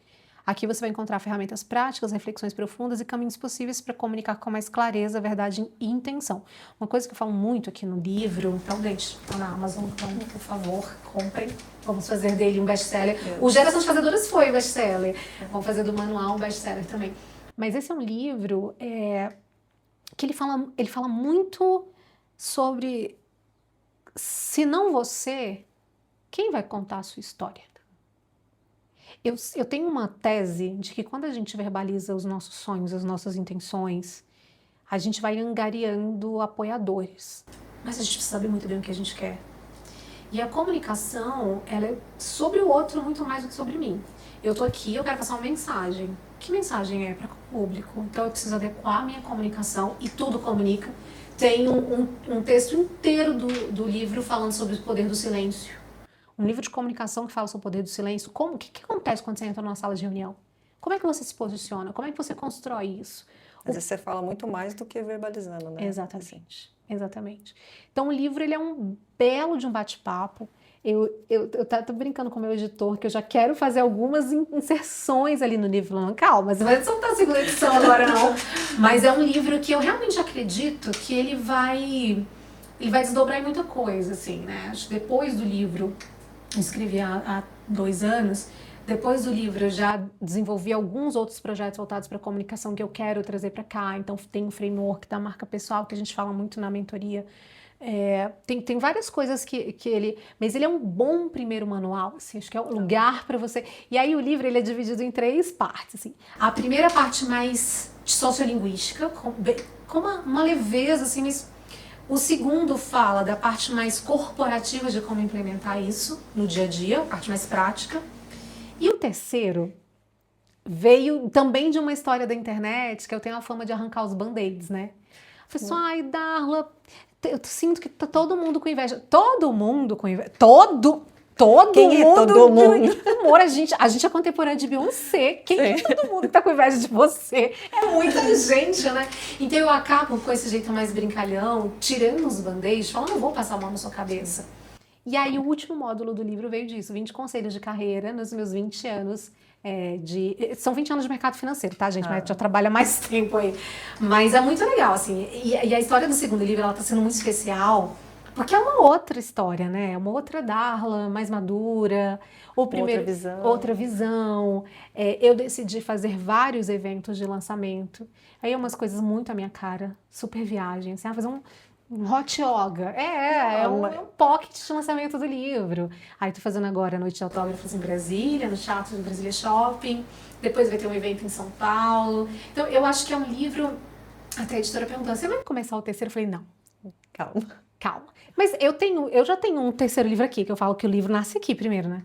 Aqui você vai encontrar ferramentas práticas, reflexões profundas e caminhos possíveis para comunicar com mais clareza, verdade e intenção. Uma coisa que eu falo muito aqui no livro, então, gente, tá na Amazon, então, por favor, comprem. Vamos fazer dele um best-seller. O Geração de Fazedoras foi best-seller. Vamos fazer do manual um best-seller também. Mas esse é um livro que ele fala muito sobre se não você, quem vai contar a sua história? Eu tenho uma tese de que quando a gente verbaliza os nossos sonhos, as nossas intenções, a gente vai angariando apoiadores. Mas a gente precisa saber muito bem o que a gente quer. E a comunicação, ela é sobre o outro muito mais do que sobre mim. Eu tô aqui, eu quero passar uma mensagem. Que mensagem é para o público? Então eu preciso adequar a minha comunicação e tudo comunica. Tem um texto inteiro do livro falando sobre o poder do silêncio. Um livro de comunicação que fala sobre o poder do silêncio. O que acontece quando você entra numa sala de reunião? Como é que você se posiciona? Como é que você constrói isso? Às vezes você fala muito mais do que verbalizando, né? Exatamente. Exatamente. Então o livro ele é um belo de um bate-papo. Eu tô brincando com o meu editor que eu já quero fazer algumas inserções ali no livro. Não, calma, você vai soltar a segunda edição agora não. Mas é um livro que eu realmente acredito que ele vai desdobrar em muita coisa, assim, né? Acho que depois do livro, eu escrevi há 2 anos, depois do livro eu já desenvolvi alguns outros projetos voltados para comunicação que eu quero trazer para cá. Então tem um framework da marca pessoal que a gente fala muito na mentoria, Tem várias coisas que ele... Mas ele é um bom primeiro manual, assim, acho que é um lugar para você... E aí o livro ele é dividido em 3 partes, assim. A primeira parte mais sociolinguística, com uma leveza, assim, mas... O segundo fala da parte mais corporativa de como implementar isso no dia a dia, a parte mais prática. E o terceiro veio também de uma história da internet, que eu tenho a fama de arrancar os band-aids, né? Eu falei assim, ai, Darla, eu sinto que tá todo mundo com inveja. Todo mundo com inveja. Todo Quem é mundo todo mundo? de humor. A gente é contemporânea de Beyoncé. Quem é todo mundo que tá com inveja de você? É muita gente, né? Então eu acabo com esse jeito mais brincalhão, tirando os band-aids, falando, não vou passar a mão na sua cabeça. E aí o último módulo do livro veio disso, 20 conselhos de carreira nos meus 20 anos são 20 anos de mercado financeiro, tá, gente? Mas já trabalha mais tempo aí. Mas é muito legal, assim. E a história do segundo livro, ela tá sendo muito especial, porque é uma outra história, né? É uma outra Darla, mais madura. Outra visão. Eu decidi fazer vários eventos de lançamento. Aí umas coisas muito à minha cara. Super viagem. Assim, fazer um hot yoga. É um pocket de lançamento do livro. Aí tô fazendo agora a noite de autógrafos em Brasília, no Teatro do Brasília Shopping. Depois vai ter um evento em São Paulo. Então eu acho que é um livro... Até a editora perguntou, você vai começar o terceiro? Eu falei, não. Calma. Mas eu já tenho um terceiro livro aqui, que eu falo que o livro nasce aqui primeiro, né?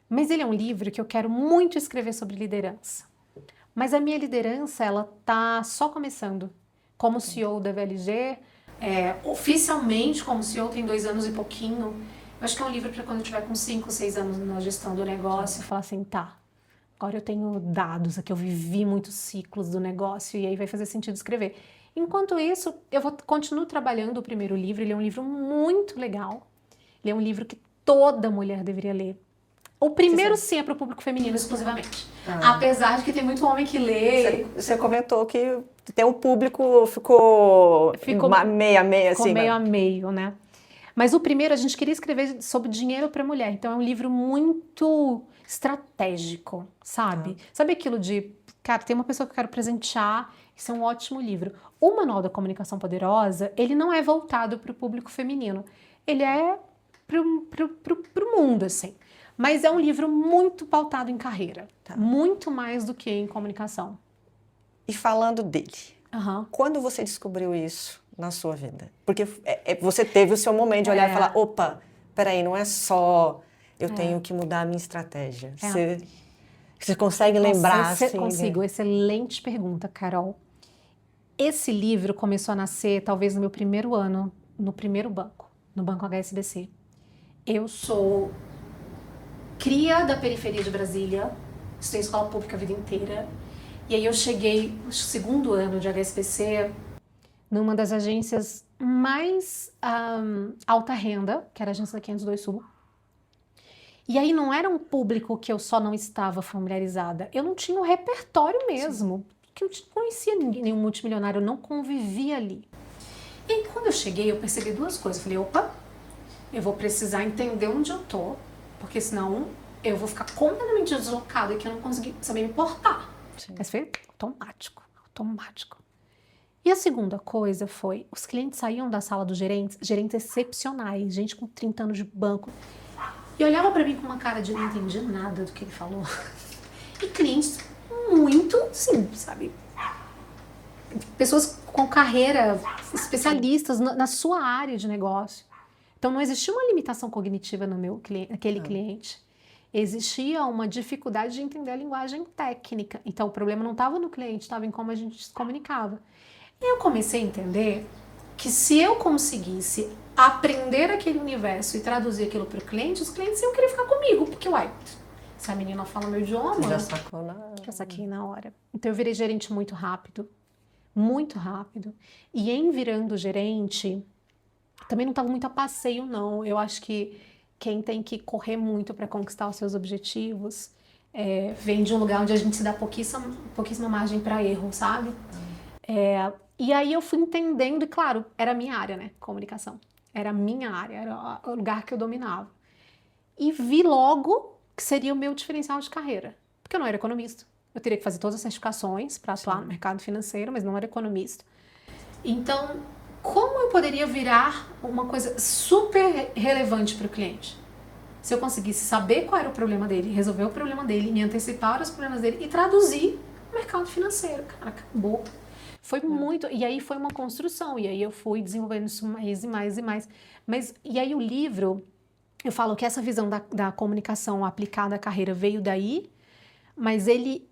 Mas ele é um livro que eu quero muito escrever sobre liderança. Mas a minha liderança, ela tá só começando. Como CEO da VLG, oficialmente como CEO tem 2 anos e pouquinho. Eu acho que é um livro para quando eu tiver com 5, 6 anos na gestão do negócio, falar assim, tá, agora eu tenho dados aqui, eu vivi muitos ciclos do negócio e aí vai fazer sentido escrever. Enquanto isso, eu continuo trabalhando o primeiro livro, ele é um livro muito legal. Ele é um livro que toda mulher deveria ler. O primeiro sim é para o público feminino exclusivamente. Apesar de que tem muito homem que lê. Você comentou que tem um público ficou meio a meio, assim. Ficou meio a meio, né? Mas o primeiro a gente queria escrever sobre dinheiro para mulher. Então é um livro muito estratégico, sabe? Sabe aquilo de, cara, tem uma pessoa que eu quero presentear, isso é um ótimo livro. O Manual da Comunicação Poderosa, ele não é voltado para o público feminino. Ele é pro mundo, assim. Mas é um livro muito pautado em carreira. Muito mais do que em comunicação. E falando dele, quando você descobriu isso na sua vida? Porque você teve o seu momento de olhar e falar, opa, peraí, não é só eu tenho que mudar a minha estratégia. Você consegue lembrar? Assim, consigo. Excelente pergunta, Carol. Esse livro começou a nascer talvez no meu primeiro ano, no primeiro banco, no Banco HSBC. Eu sou cria da periferia de Brasília, estudei escola pública a vida inteira. E aí eu cheguei no segundo ano de HSBC numa das agências mais alta renda, que era a agência da 502 Sul. E aí não era um público que eu só não estava familiarizada, eu não tinha um repertório mesmo, que eu não conhecia nenhum multimilionário, eu não convivia ali. E aí quando eu cheguei eu percebi 2 coisas, eu falei, opa, eu vou precisar entender onde eu tô, porque senão eu vou ficar completamente deslocada e que eu não consegui saber me portar. Mas foi automático. E a segunda coisa foi, os clientes saíam da sala dos gerentes excepcionais, gente com 30 anos de banco, e olhava pra mim com uma cara de não entendi nada do que ele falou. E clientes muito, sim, sabe? Pessoas com carreira, especialistas na sua área de negócio. Então não existia uma limitação cognitiva naquele cliente. Existia uma dificuldade de entender a linguagem técnica. Então o problema não estava no cliente, estava em como a gente se comunicava. E eu comecei a entender que se eu conseguisse aprender aquele universo e traduzir aquilo para o cliente, os clientes iam querer ficar comigo, porque, se a menina fala meu idioma, já sacou na hora. Já saquei na hora. Então eu virei gerente muito rápido. E em virando gerente, também não estava muito a passeio, não. Eu acho que quem tem que correr muito para conquistar os seus objetivos vem de um lugar onde a gente se dá pouquíssima margem para erro, sabe? E aí eu fui entendendo, e claro, era a minha área, né? Comunicação. Era a minha área, era o lugar que eu dominava. E vi logo que seria o meu diferencial de carreira. Porque eu não era economista. Eu teria que fazer todas as certificações para atuar no mercado financeiro, mas não era economista. Então, como eu poderia virar uma coisa super relevante para o cliente? Se eu conseguisse saber qual era o problema dele, resolver o problema dele, me antecipar aos problemas dele e traduzir o mercado financeiro. Cara, acabou. Foi muito. E aí foi uma construção. E aí eu fui desenvolvendo isso mais e mais e mais. E aí o livro, eu falo que essa visão da comunicação aplicada à carreira veio daí, mas ele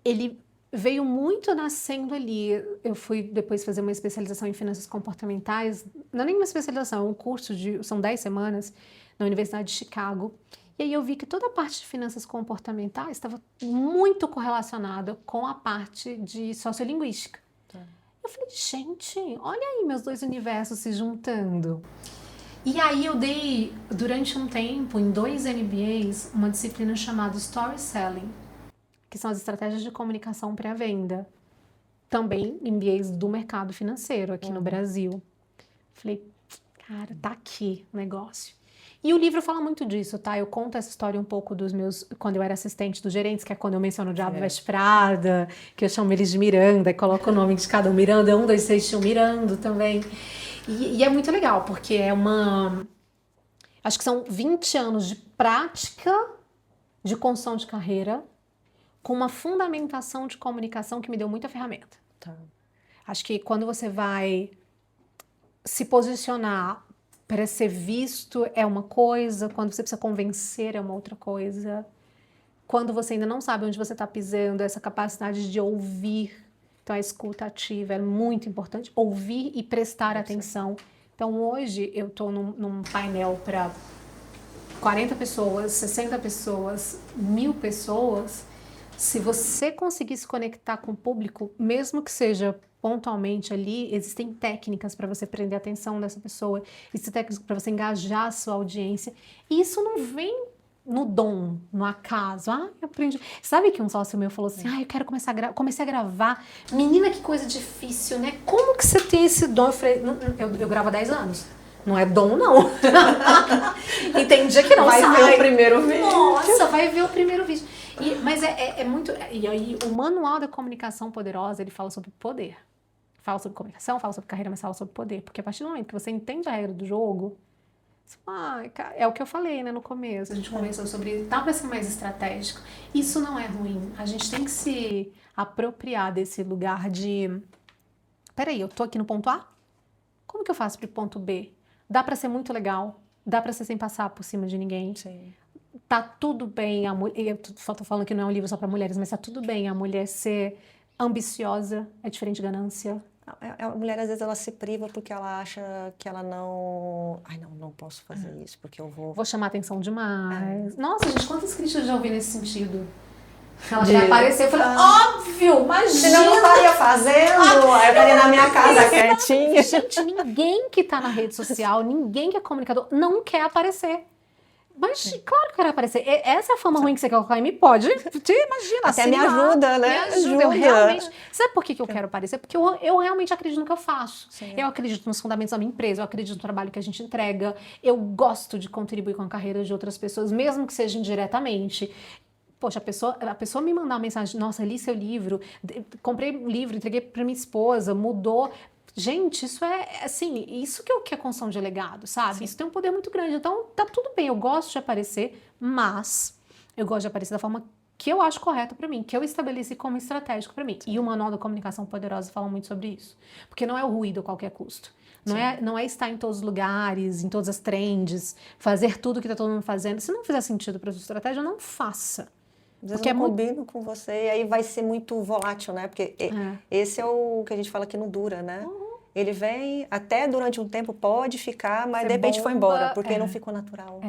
veio muito nascendo ali. Eu fui depois fazer uma especialização em finanças comportamentais. Não é nem uma especialização, é um curso são 10 semanas na Universidade de Chicago. E aí eu vi que toda a parte de finanças comportamentais estava muito correlacionada com a parte de sociolinguística. Eu falei, gente, olha aí meus dois universos se juntando. E aí eu dei, durante um tempo, em 2 MBAs, uma disciplina chamada Story Selling, que são as estratégias de comunicação pré-venda. Também MBAs do mercado financeiro aqui no Brasil. Falei, cara, tá aqui o negócio. E o livro fala muito disso, tá? Eu conto essa história um pouco dos meus... Quando eu era assistente dos gerentes, que é quando eu menciono o Diabo Veste Prada, que eu chamo eles de Miranda, e coloco o nome de cada um. Miranda 1, 2, 3, tinha o Mirando também. E é muito legal, porque é uma... Acho que são 20 anos de prática de construção de carreira, com uma fundamentação de comunicação que me deu muita ferramenta. Acho que quando você vai se posicionar para ser visto é uma coisa, quando você precisa convencer é uma outra coisa. Quando você ainda não sabe onde você está pisando, essa capacidade de ouvir, então a escuta ativa é muito importante, ouvir e prestar atenção. Então hoje eu estou num painel para 40 pessoas, 60 pessoas, 1000 pessoas. Se você conseguir se conectar com o público, mesmo que seja pontualmente ali, existem técnicas para você prender a atenção dessa pessoa, existem técnicas para você engajar a sua audiência. E isso não vem no dom, no acaso. Eu aprendi. Sabe que um sócio meu falou assim, eu quero comecei a gravar. Menina, que coisa difícil, né? Como que você tem esse dom? Eu falei, eu gravo há 10 anos. Não é dom, não. Entendi que não sai. Vai ver o primeiro vídeo. Nossa, vai ver o primeiro vídeo. Mas é muito... E aí, o Manual da Comunicação Poderosa, ele fala sobre poder. Fala sobre comunicação, fala sobre carreira, mas fala sobre poder. Porque a partir do momento que você entende a regra do jogo, você fala, é o que eu falei, né, no começo. A gente conversou sobre... Dá pra ser mais estratégico. Isso não é ruim. A gente tem que se apropriar desse lugar de... Peraí, eu tô aqui no ponto A? Como que eu faço pro ponto B? Dá pra ser muito legal. Dá pra ser sem passar por cima de ninguém. Sim. Tá tudo bem, eu tô falando que não é um livro só para mulheres, mas tá tudo bem a mulher ser ambiciosa, é diferente de ganância. A mulher, às vezes, ela se priva porque ela acha que ela não... não posso fazer isso, porque eu Vou chamar atenção demais. Nossa, gente, quantas críticas eu já ouvi nesse sentido? Ela quer aparecer, eu falei, óbvio, imagina! Senão eu não estaria fazendo, eu estaria na minha casa quietinha. Gente, ninguém que tá na rede social, ninguém que é comunicador, não quer aparecer. Mas, claro que eu quero aparecer. Essa é a fama ruim que você quer colocar em mim? Pode. Te imagina. Até me ajuda, né? Me ajuda. Eu realmente... Sabe por que eu quero aparecer? Porque eu realmente acredito no que eu faço. Sim. Eu acredito nos fundamentos da minha empresa, eu acredito no trabalho que a gente entrega. Eu gosto de contribuir com a carreira de outras pessoas, mesmo que seja indiretamente. Poxa, a pessoa me mandar uma mensagem, nossa, li seu livro, comprei um livro, entreguei para minha esposa, mudou... Gente, isso é, assim, isso que é construção de legado, sabe? Sim. Isso tem um poder muito grande. Então, tá tudo bem, eu gosto de aparecer, mas eu gosto de aparecer da forma que eu acho correta pra mim, que eu estabeleci como estratégico pra mim. Sim. E o Manual da Comunicação Poderosa fala muito sobre isso. Porque não é o ruído a qualquer custo. Não é estar em todos os lugares, em todas as trends, fazer tudo que tá todo mundo fazendo. Se não fizer sentido pra sua estratégia, não faça. Às vezes eu combino com você e aí vai ser muito volátil, né? Porque esse é o que a gente fala que não dura, né? Ele vem, até durante um tempo pode ficar, mas de repente foi embora, porque não ficou natural.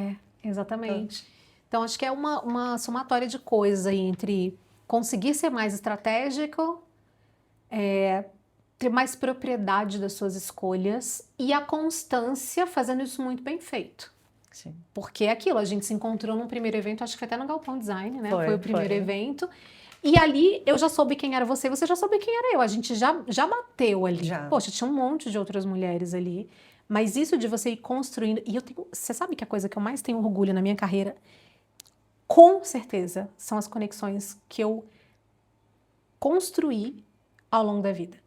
Exatamente. Então, acho que é uma somatória de coisas aí entre conseguir ser mais estratégico, ter mais propriedade das suas escolhas e a constância fazendo isso muito bem feito. Sim. Porque é aquilo, a gente se encontrou num primeiro evento, acho que foi até no Galpão Design, né? Foi o primeiro evento. E ali eu já soube quem era você já soube quem era eu. A gente já bateu ali. Poxa, tinha um monte de outras mulheres ali. Mas isso de você ir construindo... E você sabe que a coisa que eu mais tenho orgulho na minha carreira, com certeza, são as conexões que eu construí ao longo da vida.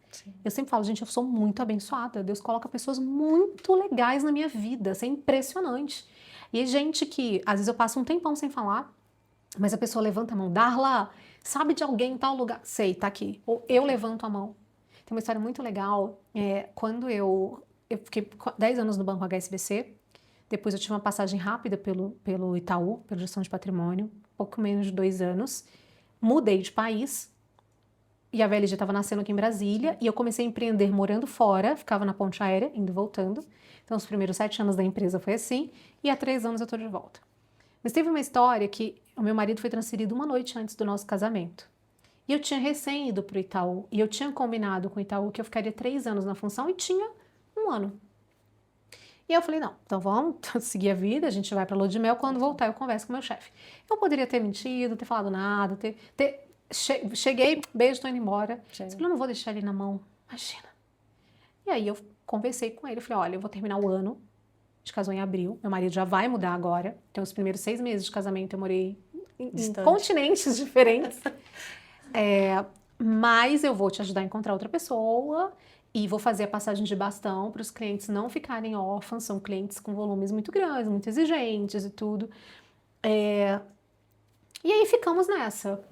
Eu sempre falo, gente, eu sou muito abençoada. Deus coloca pessoas muito legais na minha vida. Isso é impressionante. E é gente que, às vezes eu passo um tempão sem falar, mas a pessoa levanta a mão. Darla, sabe de alguém em tal lugar? Sei, tá aqui. Ou eu levanto a mão. Tem uma história muito legal. Quando eu fiquei 10 anos no Banco HSBC, depois eu tive uma passagem rápida pelo Itaú, pela gestão de patrimônio, pouco menos de 2 anos. Mudei de país e a VLG estava nascendo aqui em Brasília e eu comecei a empreender morando fora, ficava na ponte aérea, indo e voltando. Então, os primeiros 7 anos da empresa foi assim e há 3 anos eu estou de volta. Mas teve uma história que o meu marido foi transferido uma noite antes do nosso casamento. E eu tinha recém ido para o Itaú e eu tinha combinado com o Itaú que eu ficaria 3 anos na função e tinha 1 ano. E eu falei, não, então vamos seguir a vida, a gente vai para lua de mel, quando voltar eu converso com o meu chefe. Eu poderia ter mentido, não ter falado nada, cheguei, beijo, tô indo embora. Eu falei, eu não vou deixar ele na mão, imagina. E aí eu conversei com ele, falei, olha, eu vou terminar o ano, a gente casou em abril, meu marido já vai mudar agora, então os primeiros 6 meses de casamento eu morei em continentes diferentes. Mas eu vou te ajudar a encontrar outra pessoa e vou fazer a passagem de bastão para os clientes não ficarem órfãos, são clientes com volumes muito grandes, muito exigentes e tudo. E aí ficamos nessa.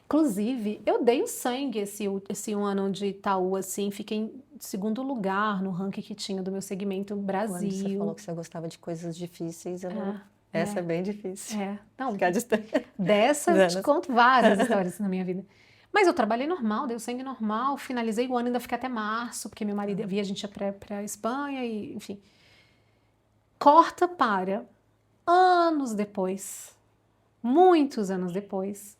Inclusive, eu dei o sangue esse 1 ano de Itaú, assim, fiquei em 2º lugar no ranking que tinha do meu segmento Brasil. Quando você falou que você gostava de coisas difíceis, essa é bem difícil. Não, Ficar distante. dessa eu te conto várias histórias na minha vida. Mas eu trabalhei normal, dei o sangue normal, finalizei o ano, ainda fiquei até março, porque meu marido a gente ia pra Espanha, e enfim. Corta para anos depois, muitos anos depois,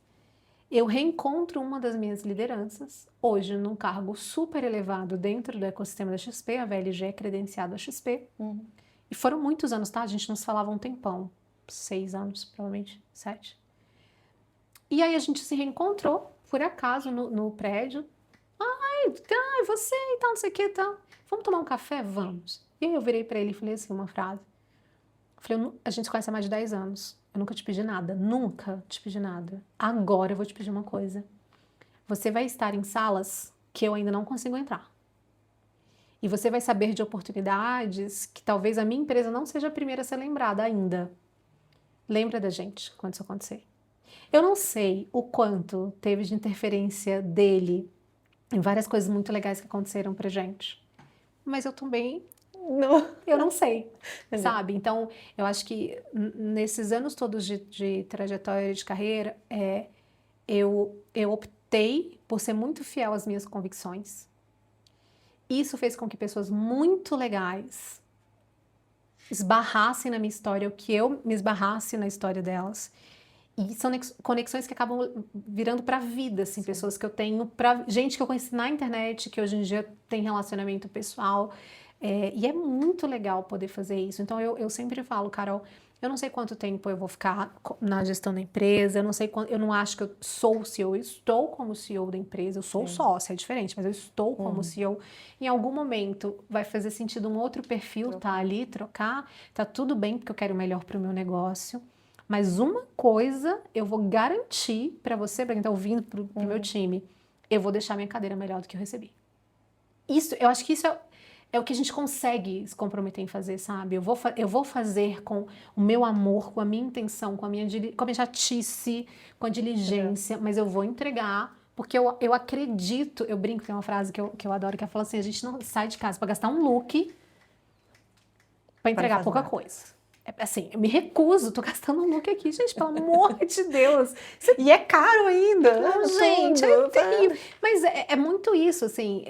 eu reencontro uma das minhas lideranças, hoje num cargo super elevado dentro do ecossistema da XP, a VLG é credenciada à XP, e foram muitos anos, tá? A gente não se falava um tempão, 6 anos, provavelmente, 7. E aí a gente se reencontrou, por acaso, no prédio. Ai, você e tal, não sei o que e tal. Vamos tomar um café? Vamos. E aí eu virei pra ele e falei assim, uma frase. Falei, a gente se conhece há mais de 10 anos. Eu nunca te pedi nada. Nunca te pedi nada. Agora eu vou te pedir uma coisa. Você vai estar em salas que eu ainda não consigo entrar. E você vai saber de oportunidades que talvez a minha empresa não seja a primeira a ser lembrada ainda. Lembra da gente quando isso acontecer. Eu não sei o quanto teve de interferência dele em várias coisas muito legais que aconteceram pra gente. Mas eu também eu não sei, sabe? Então, eu acho que nesses anos todos de trajetória de carreira, eu optei por ser muito fiel às minhas convicções. Isso fez com que pessoas muito legais esbarrassem na minha história, o que eu me esbarrasse na história delas. E são conexões que acabam virando pra vida, assim, pessoas que eu tenho, gente que eu conheci na internet, que hoje em dia tem relacionamento pessoal. E é muito legal poder fazer isso. Então, eu sempre falo, Carol, eu não sei quanto tempo eu vou ficar na gestão da empresa, eu não acho que eu sou o CEO, eu estou como CEO da empresa, eu sou sócia, é diferente, mas eu estou como CEO. Em algum momento vai fazer sentido um outro perfil tá ali, trocar, tá tudo bem, porque eu quero o melhor para o meu negócio. Mas uma coisa eu vou garantir para você, para quem está ouvindo, para o meu time, eu vou deixar minha cadeira melhor do que eu recebi. Eu acho que isso é o que a gente consegue se comprometer em fazer, sabe? Eu vou fazer com o meu amor, com a minha intenção, com a minha chatice, com a diligência, mas eu vou entregar, porque eu acredito, eu brinco, tem uma frase que eu adoro, que ela fala assim, a gente não sai de casa para gastar um look para entregar pouca coisa. Assim, eu me recuso, tô gastando um look aqui, gente, pelo amor de Deus. E é caro ainda. Não, gente, é terrível. Mas é muito isso, assim,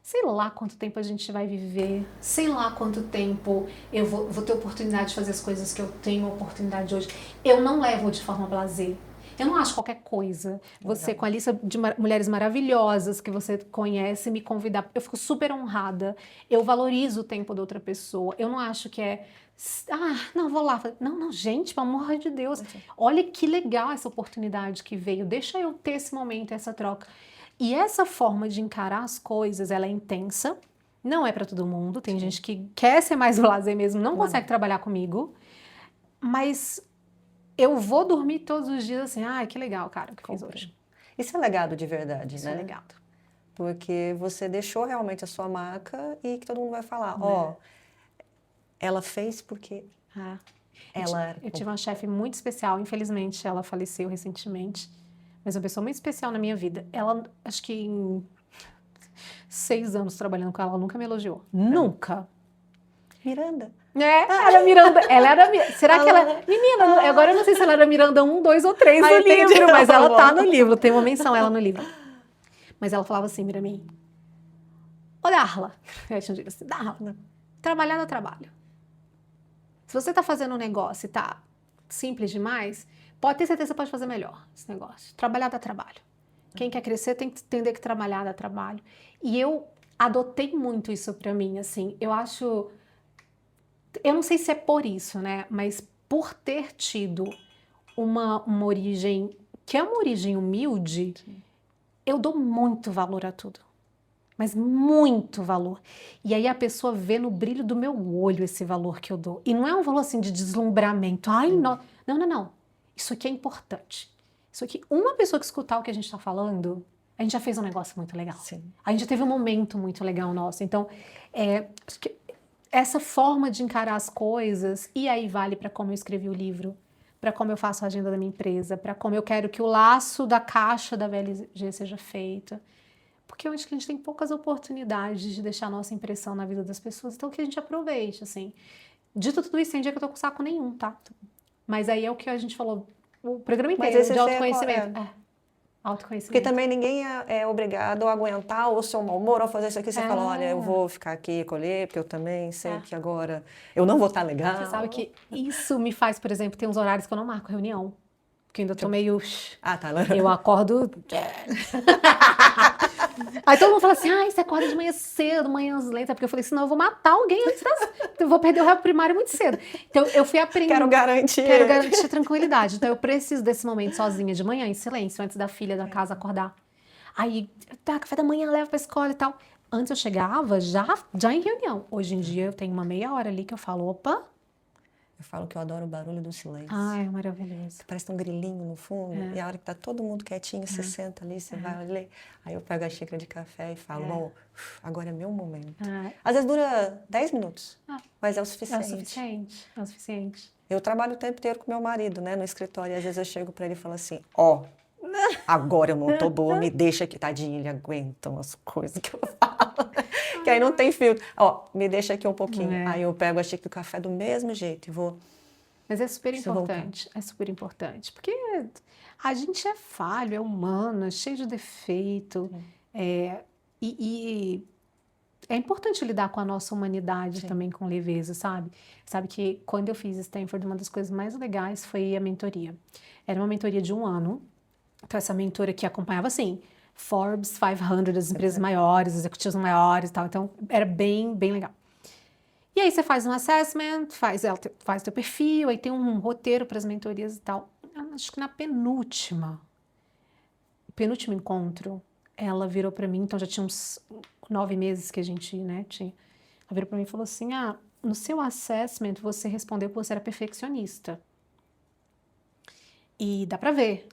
sei lá quanto tempo a gente vai viver, sei lá quanto tempo eu vou ter oportunidade de fazer as coisas que eu tenho oportunidade hoje. Eu não levo de forma blasé. Eu não acho qualquer coisa. Você, com a lista de mulheres maravilhosas que você conhece, me convidar, eu fico super honrada. Eu valorizo o tempo da outra pessoa. Eu não acho que não, vou lá. Não, gente, pelo amor de Deus. Olha que legal essa oportunidade que veio. Deixa eu ter esse momento, essa troca. E essa forma de encarar as coisas, ela é intensa. Não é para todo mundo. Tem gente que quer ser mais blasé mesmo, não consegue trabalhar comigo. Mas eu vou dormir todos os dias assim, que legal, cara, o que eu fiz hoje. Isso é legado de verdade, Isso né? é legado. Porque você deixou realmente a sua marca e que todo mundo vai falar, ó, ela fez porque Ah. ela... Eu tive uma chefe muito especial, infelizmente ela faleceu recentemente, mas uma pessoa muito especial na minha vida. Ela, acho que em 6 anos trabalhando com ela, ela nunca me elogiou. Nunca! Miranda. Era Miranda. Ela era. Será que ela. Menina, agora eu não sei se ela era Miranda 1, 2 ou 3 no entendi. livro, mas ela tá Bom. no livro, tem uma menção ela no livro. Mas ela falava assim, pra mim: Ô Darla, eu tinha dito assim, Darla, trabalhar dá trabalho. Se você tá fazendo um negócio e tá simples demais, pode ter certeza que você pode fazer melhor esse negócio. Trabalhar dá trabalho. Quem quer crescer tem que entender que trabalhar dá trabalho. E eu adotei muito isso pra mim, assim, eu acho. Eu não sei se é por isso, né? Mas por ter tido uma origem, que é uma origem humilde, eu dou muito valor a tudo. Mas muito valor. E aí a pessoa vê no brilho do meu olho esse valor que eu dou. E não é um valor assim de deslumbramento. Ai, não. Não, não, não. Isso aqui é importante. Isso aqui, uma pessoa que escutar o que a gente está falando, a gente já fez um negócio muito legal. Sim. A gente já teve um momento muito legal nosso. Então, acho que essa forma de encarar as coisas, e aí vale para como eu escrevi o livro, para como eu faço a agenda da minha empresa, para como eu quero que o laço da caixa da VLG seja feito. Porque eu acho que a gente tem poucas oportunidades de deixar a nossa impressão na vida das pessoas, então que a gente aproveite, assim. Dito tudo isso, tem dia que eu tô com saco nenhum, tá? Mas aí é o que a gente falou, o programa Mas inteiro esse de é autoconhecimento. Porque Autoconhecimento. também ninguém é obrigado a aguentar o seu mau humor, ou fazer isso aqui. Você fala, olha, eu vou ficar aqui e colher, porque eu também sei que agora eu não vou estar legal. Você sabe que isso me faz, por exemplo, ter uns horários que eu não marco reunião. Porque eu ainda tô meio... Ah, tá. Eu acordo... Aí todo mundo fala assim, você acorda de manhã cedo, manhãs lentas, porque eu falei, senão eu vou matar alguém antes eu vou perder o réu primário muito cedo. Então eu fui aprendendo... Quero garantir tranquilidade. Então eu preciso desse momento sozinha de manhã, em silêncio, antes da filha da casa acordar. Aí, tá, café da manhã, leva pra escola e tal. Antes eu chegava já em reunião. Hoje em dia eu tenho uma meia hora ali que eu falo, opa... Eu falo que eu adoro o barulho do silêncio. Ai, maravilhoso. Parece um grilinho no fundo. E a hora que tá todo mundo quietinho, você senta ali, você vai ler. Aí eu pego a xícara de café e falo, bom, agora é meu momento. Às vezes dura 10 minutos, mas é o suficiente. É o suficiente. Eu trabalho o tempo inteiro com meu marido, né, no escritório. E às vezes eu chego pra ele e falo assim, agora eu não tô boa, me deixa aqui. Tadinho, ele aguenta umas coisas que eu falo. Que aí não tem filtro. Me deixa aqui um pouquinho. Aí eu pego a xícara do café do mesmo jeito e vou... Mas é super importante, porque a gente é falho, é humano, é cheio de defeito, e é importante lidar com a nossa humanidade também com leveza, sabe? Sabe que quando eu fiz Stanford, uma das coisas mais legais foi a mentoria. Era uma mentoria de 1 ano, então essa mentora que acompanhava, assim, Forbes 500, as empresas maiores, executivos maiores e tal, então era bem, bem legal. E aí você faz um assessment, faz teu perfil, aí tem um roteiro para as mentorias e tal. Acho que na penúltimo encontro, ela virou para mim, então já tinha uns 9 meses que a gente, né, tinha. Ela virou para mim e falou assim, no seu assessment você respondeu que você era perfeccionista. E dá para ver.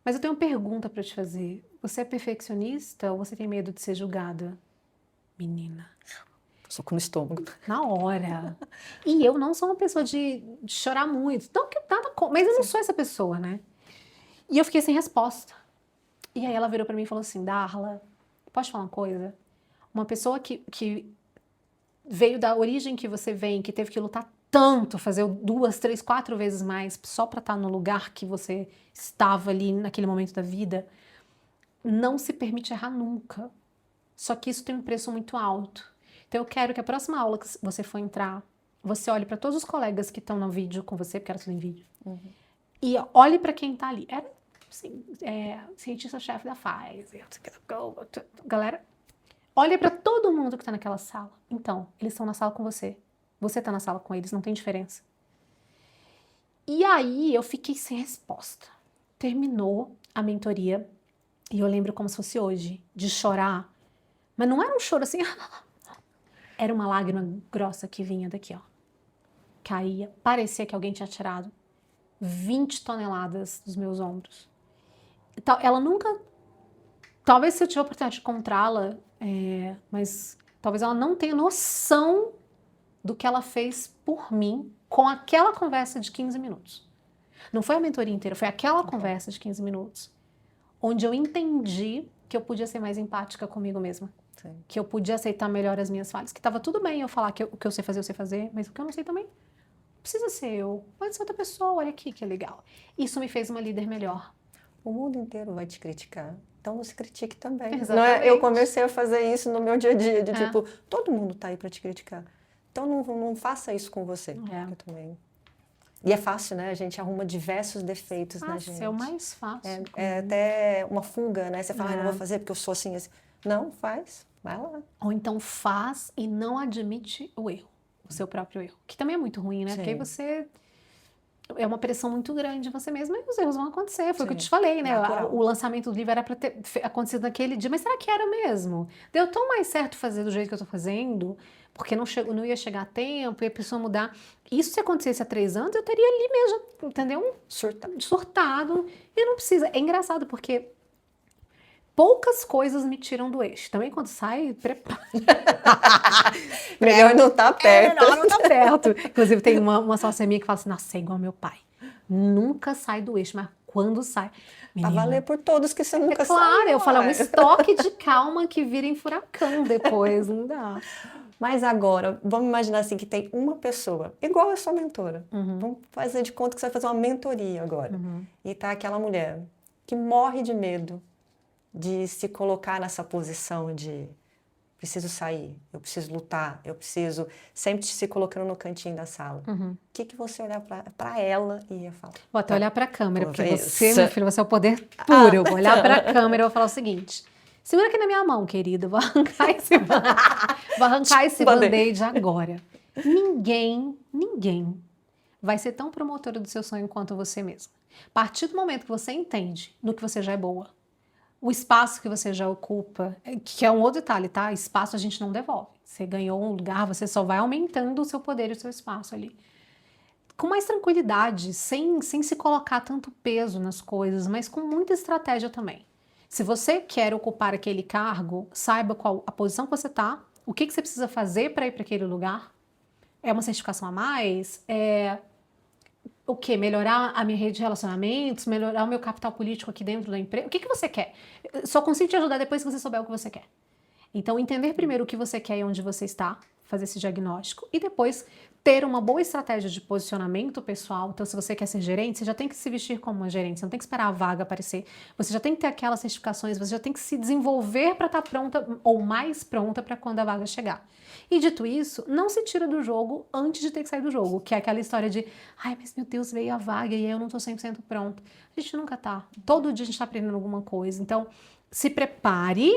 Mas eu tenho uma pergunta para te fazer. Você é perfeccionista ou você tem medo de ser julgada? Menina. Soco no estômago. Na hora. E eu não sou uma pessoa de chorar muito. Não que nada, mas eu não sou essa pessoa, né? E eu fiquei sem resposta. E aí ela virou pra mim e falou assim, Darla, posso te falar uma coisa? Uma pessoa que veio da origem que você vem, que teve que lutar tanto, fazer 2, 3, 4 vezes mais só pra estar no lugar que você estava ali naquele momento da vida, não se permite errar nunca. Só que isso tem um preço muito alto. Então eu quero que a próxima aula que você for entrar, você olhe para todos os colegas que estão no vídeo com você, porque era tudo em vídeo, e olhe para quem tá ali. Era assim, cientista-chefe da Pfizer, galera, olhe para todo mundo que tá naquela sala. Então, eles estão na sala com você. Você tá na sala com eles, não tem diferença. E aí eu fiquei sem resposta. Terminou a mentoria, e eu lembro como se fosse hoje, de chorar. Mas não era um choro assim... Era uma lágrima grossa que vinha daqui, ó. Caía. Parecia que alguém tinha tirado 20 toneladas dos meus ombros. Então, ela nunca talvez se eu tiver a oportunidade de encontrá-la, mas talvez ela não tenha noção do que ela fez por mim com aquela conversa de 15 minutos. Não foi a mentoria inteira, foi aquela conversa de 15 minutos, onde eu entendi que eu podia ser mais empática comigo mesma. Sim. Que eu podia aceitar melhor as minhas falhas, que estava tudo bem eu falar que o que eu sei fazer, mas o que eu não sei também não precisa ser eu, pode ser outra pessoa, olha aqui que legal. Isso me fez uma líder melhor. O mundo inteiro vai te criticar. Então você critique também. Não é? Exatamente. Eu comecei a fazer isso no meu dia a dia, de É. tipo, todo mundo tá aí para te criticar. Então não faça isso com você. É. Eu também. E é fácil, né? A gente arruma diversos defeitos na gente. É o mais fácil. É até uma fuga, né? Você fala, É. não vou fazer porque eu sou assim, assim. Não, faz. Vai lá. Ou então faz e não admite o erro, o seu próprio erro. Que também é muito ruim, né? Sim. Porque aí você... É uma pressão muito grande em você mesmo e os erros vão acontecer. Foi o que eu Sim. te falei, né? Natural. O lançamento do livro era para ter acontecido naquele dia, mas será que era mesmo? Deu tão mais certo fazer do jeito que eu tô fazendo, porque não ia chegar a tempo e a pessoa mudar. Isso se acontecesse há 3 anos, eu teria ali mesmo, entendeu? Surtado. E não precisa. É engraçado porque poucas coisas me tiram do eixo. Também quando sai, prepara. Melhor não estar perto. Não tá perto. Inclusive, tem uma sócia minha que fala assim: nossa, é igual meu pai. Nunca sai do eixo, mas quando sai. Pra Menina, valer por todos que você nunca claro, saiu, eu falo, é um ué. estoque de calma que vira em furacão depois, não dá. Mas agora, vamos imaginar assim que tem uma pessoa, igual a sua mentora. Vamos fazer de conta que você vai fazer uma mentoria agora. E tá aquela mulher que morre de medo de se colocar nessa posição de preciso sair, eu preciso lutar, eu preciso sempre se colocando no cantinho da sala. O que você olhar para ela e ia falar? Vou até olhar pra câmera, porque Talvez. você, meu filho, você é o poder puro. Eu vou olhar pra câmera e vou falar o seguinte: segura aqui na minha mão, querida, vou arrancar esse band-aid agora. Ninguém vai ser tão promotora do seu sonho quanto você mesmo. A partir do momento que você entende no que você já é boa, o espaço que você já ocupa, que é um outro detalhe, tá? Espaço a gente não devolve. Você ganhou um lugar, você só vai aumentando o seu poder e o seu espaço ali. Com mais tranquilidade, sem se colocar tanto peso nas coisas, mas com muita estratégia também. Se você quer ocupar aquele cargo, saiba qual a posição que você está, o que você precisa fazer para ir para aquele lugar. É uma certificação a mais? É o quê? Melhorar a minha rede de relacionamentos? Melhorar o meu capital político aqui dentro da empresa? O que você quer? Eu só consigo te ajudar depois que você souber o que você quer. Então, entender primeiro o que você quer e onde você está, fazer esse diagnóstico, e depois ter uma boa estratégia de posicionamento pessoal. Então, se você quer ser gerente, você já tem que se vestir como uma gerente, você não tem que esperar a vaga aparecer. Você já tem que ter aquelas certificações, você já tem que se desenvolver para estar pronta ou mais pronta para quando a vaga chegar. E dito isso, não se tira do jogo antes de ter que sair do jogo, que é aquela história de ai, mas meu Deus, veio a vaga e eu não tô 100% pronta. A gente nunca tá. Todo dia a gente tá aprendendo alguma coisa. Então, se prepare,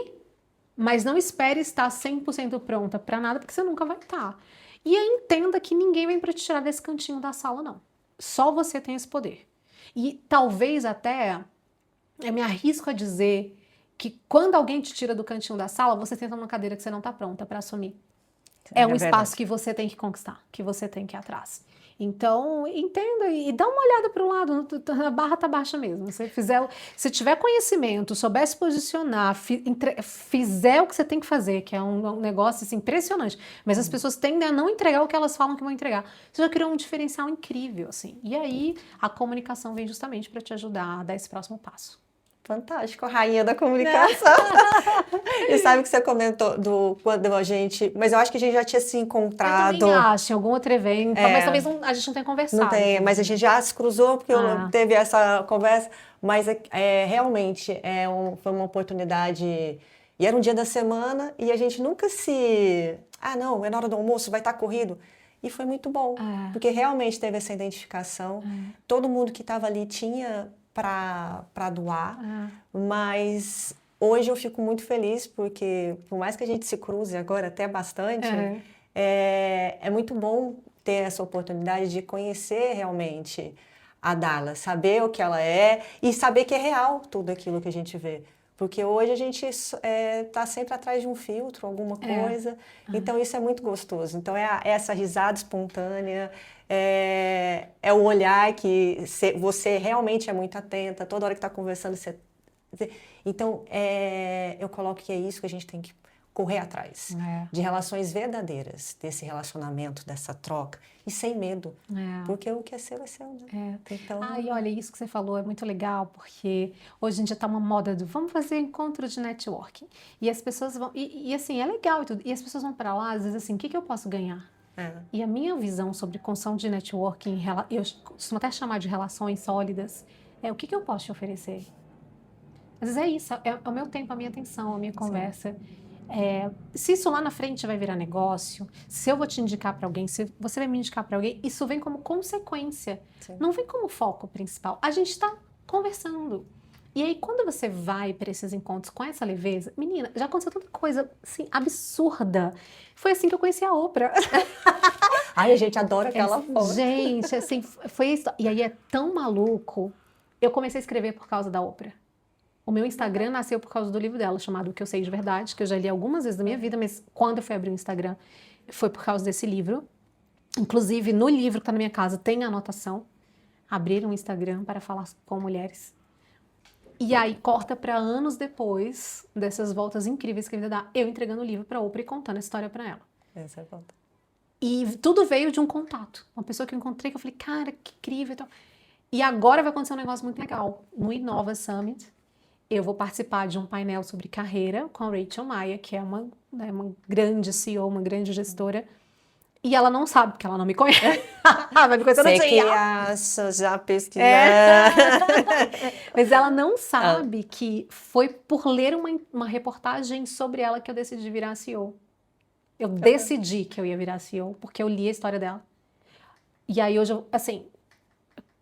mas não espere estar 100% pronta para nada, porque você nunca vai estar. E aí entenda que ninguém vem para te tirar desse cantinho da sala, não. Só você tem esse poder. E talvez até, eu me arrisco a dizer que quando alguém te tira do cantinho da sala, você senta numa cadeira que você não está pronta para assumir. É um espaço que você tem que conquistar, que você tem que ir atrás. Então, entenda e dá uma olhada para o lado, a barra tá baixa mesmo. Se tiver conhecimento, souber se posicionar, fizer o que você tem que fazer, que é um negócio assim, impressionante, mas as pessoas tendem a não entregar o que elas falam que vão entregar. Você já criou um diferencial incrível, assim. E aí, a comunicação vem justamente para te ajudar a dar esse próximo passo. Fantástico, rainha da comunicação. E sabe que você comentou quando a gente... Mas eu acho que a gente já tinha se encontrado. Eu também acho, em algum outro evento, mas talvez a gente não tenha conversado. Não tem, mas a gente já se cruzou, porque teve essa conversa. Mas realmente foi uma oportunidade... E era um dia da semana e a gente nunca se... Ah, não, é na hora do almoço, vai estar corrido. E foi muito bom, porque realmente teve essa identificação. Todo mundo que estava ali tinha... para doar, mas hoje eu fico muito feliz porque por mais que a gente se cruze agora até bastante, é muito bom ter essa oportunidade de conhecer realmente a Darla, saber o que ela é e saber que é real tudo aquilo que a gente vê. Porque hoje a gente está sempre atrás de um filtro, alguma coisa. Então isso é muito gostoso. Então é essa risada espontânea, é o olhar que você realmente é muito atenta. Toda hora que está conversando, você Então, eu coloco que é isso que a gente tem que correr atrás. De relações verdadeiras, desse relacionamento, dessa troca, e sem medo. Porque o que é seu, né? Então, E olha, isso que você falou é muito legal, porque hoje em dia tá uma moda do vamos fazer encontro de networking. E as pessoas vão... E assim, é legal e tudo. E as pessoas vão para lá, às vezes assim, o que eu posso ganhar? E a minha visão sobre construção de networking, eu costumo até chamar de relações sólidas, é o que eu posso te oferecer? Às vezes é isso, é o meu tempo, a minha atenção, a minha conversa. Se isso lá na frente vai virar negócio, se eu vou te indicar para alguém, se você vai me indicar para alguém, isso vem como consequência, não vem como foco principal. A gente está conversando. E aí, quando você vai para esses encontros com essa leveza, menina, já aconteceu tanta coisa assim, absurda. Foi assim que eu conheci a Oprah. a gente adora aquela foto. Gente, assim, foi isso. E aí é tão maluco. Eu comecei a escrever por causa da Oprah. O meu Instagram nasceu por causa do livro dela, chamado O Que Eu Sei de Verdade, que eu já li algumas vezes na minha vida, mas quando eu fui abrir o Instagram, foi por causa desse livro. Inclusive, no livro que está na minha casa, tem a anotação. Abrir um Instagram para falar com mulheres. E aí, corta para anos depois dessas voltas incríveis que a vida dá, eu entregando o livro para a Oprah e contando a história para ela. Essa é a volta. E tudo veio de um contato. Uma pessoa que eu encontrei, que eu falei, cara, que incrível e tal. E agora vai acontecer um negócio muito legal. No Inova Summit, eu vou participar de um painel sobre carreira com a Rachel Maia, que é uma grande CEO, uma grande gestora. E ela não sabe, porque ela não me conhece. Vai me conhecer no Você que dia. acha, já pesquisou. Mas ela não sabe que foi por ler uma reportagem sobre ela que eu decidi virar CEO. Eu decidi que eu ia virar CEO, porque eu li a história dela. E aí hoje, assim,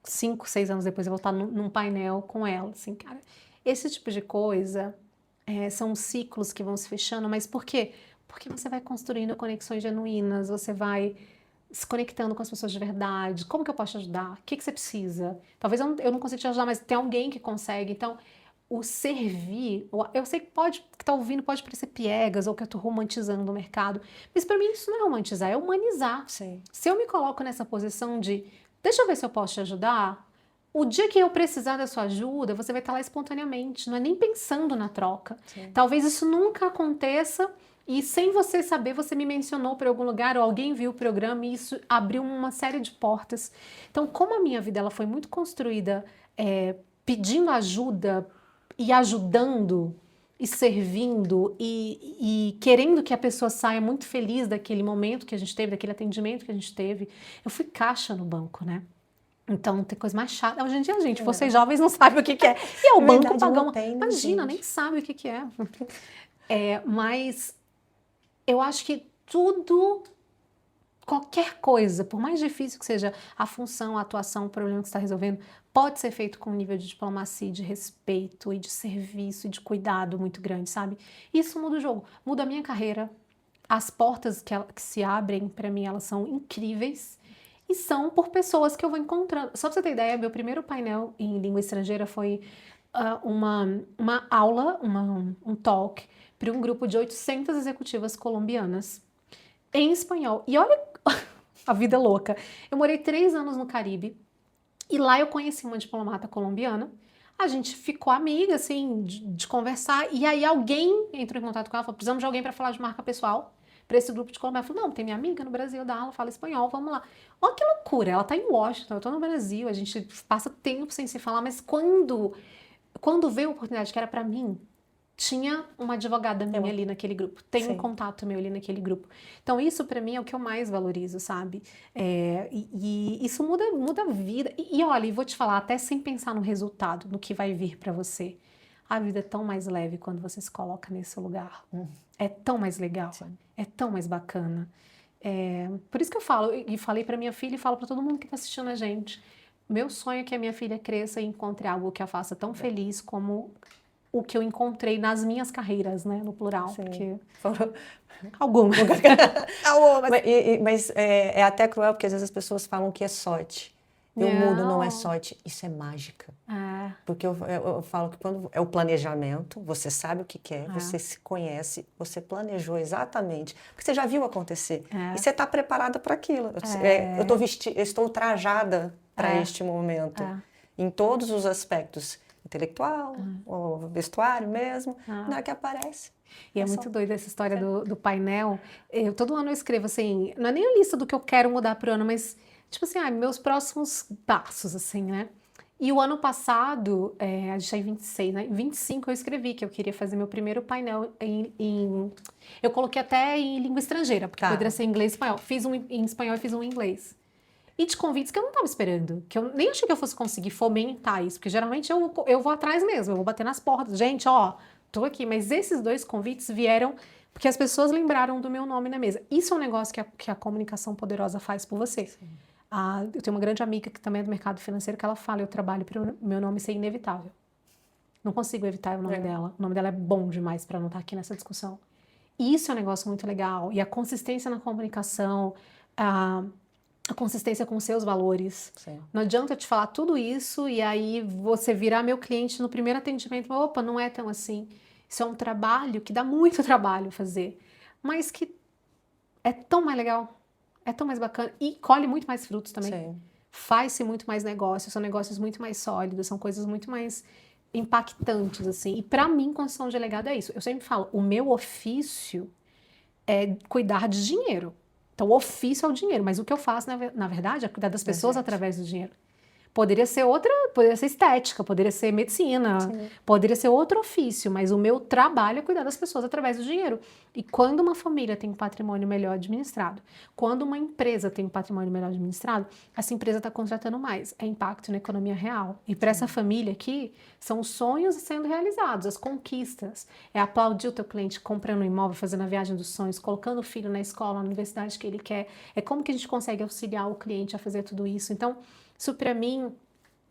5, 6 anos depois, eu vou estar num painel com ela. Assim, cara, esse tipo de coisa são ciclos que vão se fechando, mas por quê? Porque você vai construindo conexões genuínas, você vai se conectando com as pessoas de verdade. Como que eu posso te ajudar? O que você precisa? Talvez eu não consiga te ajudar, mas tem alguém que consegue. Então, o servir, eu sei que tá ouvindo pode parecer piegas ou que eu tô romantizando o mercado, mas para mim isso não é romantizar, é humanizar. Sim. Se eu me coloco nessa posição de, deixa eu ver se eu posso te ajudar, o dia que eu precisar da sua ajuda, você vai estar lá espontaneamente, não é nem pensando na troca. Sim. Talvez isso nunca aconteça e sem você saber, você me mencionou para algum lugar ou alguém viu o programa e isso abriu uma série de portas. Então, como a minha vida ela foi muito construída pedindo ajuda e ajudando e servindo e querendo que a pessoa saia muito feliz daquele momento que a gente teve, daquele atendimento que a gente teve. Eu fui caixa no banco, né? Então, tem coisa mais chata. Hoje em dia, gente, vocês jovens não sabem o que é. E é o banco pagar uma... Imagina, nem sabe o que é. Mas eu acho que tudo, qualquer coisa, por mais difícil que seja a função, a atuação, o problema que você está resolvendo, pode ser feito com um nível de diplomacia, de respeito e de serviço e de cuidado muito grande, sabe? Isso muda o jogo, muda a minha carreira. As portas que se abrem, para mim, elas são incríveis e são por pessoas que eu vou encontrando. Só pra você ter ideia, meu primeiro painel em língua estrangeira foi uma aula, um talk, para um grupo de 800 executivas colombianas em espanhol. E olha a vida louca. Eu morei 3 anos no Caribe e lá eu conheci uma diplomata colombiana. A gente ficou amiga, assim, de conversar. E aí alguém entrou em contato com ela e falou, precisamos de alguém para falar de marca pessoal para esse grupo de colombiana. Ela falou, não, tem minha amiga no Brasil, ela fala espanhol, vamos lá. Olha que loucura, ela tá em Washington, eu tô no Brasil, a gente passa tempo sem se falar, mas quando veio a oportunidade que era para mim, tinha uma advogada minha ali naquele grupo, tem um contato meu ali naquele grupo. Então isso para mim é o que eu mais valorizo, sabe? E isso muda a vida. E olha, vou te falar, até sem pensar no resultado, no que vai vir para você, a vida é tão mais leve quando você se coloca nesse lugar. É tão mais legal, é tão mais bacana. Por isso que eu falo, e falei para minha filha e falo para todo mundo que tá assistindo a gente, meu sonho é que a minha filha cresça e encontre algo que a faça tão feliz como o que eu encontrei nas minhas carreiras, né, no plural, porque algumas. Mas é até cruel, porque às vezes as pessoas falam que é sorte. E o mundo não é sorte, isso é mágica. Porque eu falo que quando é o planejamento, você sabe o que quer, você se conhece, você planejou exatamente, porque você já viu acontecer. E você está preparada para aquilo. Eu estou trajada para este momento, em todos os aspectos. intelectual, ou vestuário mesmo, Ah. na hora que aparece. E é É só- muito doida essa história do painel. Todo ano eu escrevo assim, não é nem a lista do que eu quero mudar pro ano, mas tipo assim, meus próximos passos, assim, né? E o ano passado, a gente tá em 26, né? Em 25 eu escrevi que eu queria fazer meu primeiro painel eu coloquei até em língua estrangeira, porque Tá. poderia ser inglês e espanhol. Fiz um em espanhol e fiz um em inglês. E de convites que eu não estava esperando, que eu nem achei que eu fosse conseguir fomentar isso, porque geralmente eu vou atrás mesmo, eu vou bater nas portas. Gente, ó, tô aqui. Mas esses 2 convites vieram porque as pessoas lembraram do meu nome na mesa. Isso é um negócio que a comunicação poderosa faz por você. Eu tenho uma grande amiga que também é do mercado financeiro que ela fala, eu trabalho para o meu nome ser inevitável. Não consigo evitar o nome dela. O nome dela é bom demais para não estar aqui nessa discussão. E isso é um negócio muito legal. E a consistência na comunicação, a consistência com os seus valores. Sim. Não adianta eu te falar tudo isso e aí você virar meu cliente no primeiro atendimento, opa, não é tão assim. Isso é um trabalho que dá muito trabalho fazer, mas que é tão mais legal, é tão mais bacana e colhe muito mais frutos também. Sim. Faz-se muito mais negócios, são negócios muito mais sólidos, são coisas muito mais impactantes, assim. E pra mim, construção de legado é isso. Eu sempre falo, o meu ofício é cuidar de dinheiro. Então, o ofício é o dinheiro, mas o que eu faço, na verdade, é cuidar das pessoas através do dinheiro. Poderia ser estética, poderia ser medicina, poderia ser outro ofício, mas o meu trabalho é cuidar das pessoas através do dinheiro. E quando uma família tem um patrimônio melhor administrado, quando uma empresa tem um patrimônio melhor administrado, essa empresa está contratando mais. É impacto na economia real. E para essa família aqui, são os sonhos sendo realizados, as conquistas. É aplaudir o teu cliente comprando um imóvel, fazendo a viagem dos sonhos, colocando o filho na escola, na universidade que ele quer. É como que a gente consegue auxiliar o cliente a fazer tudo isso. Então, isso para mim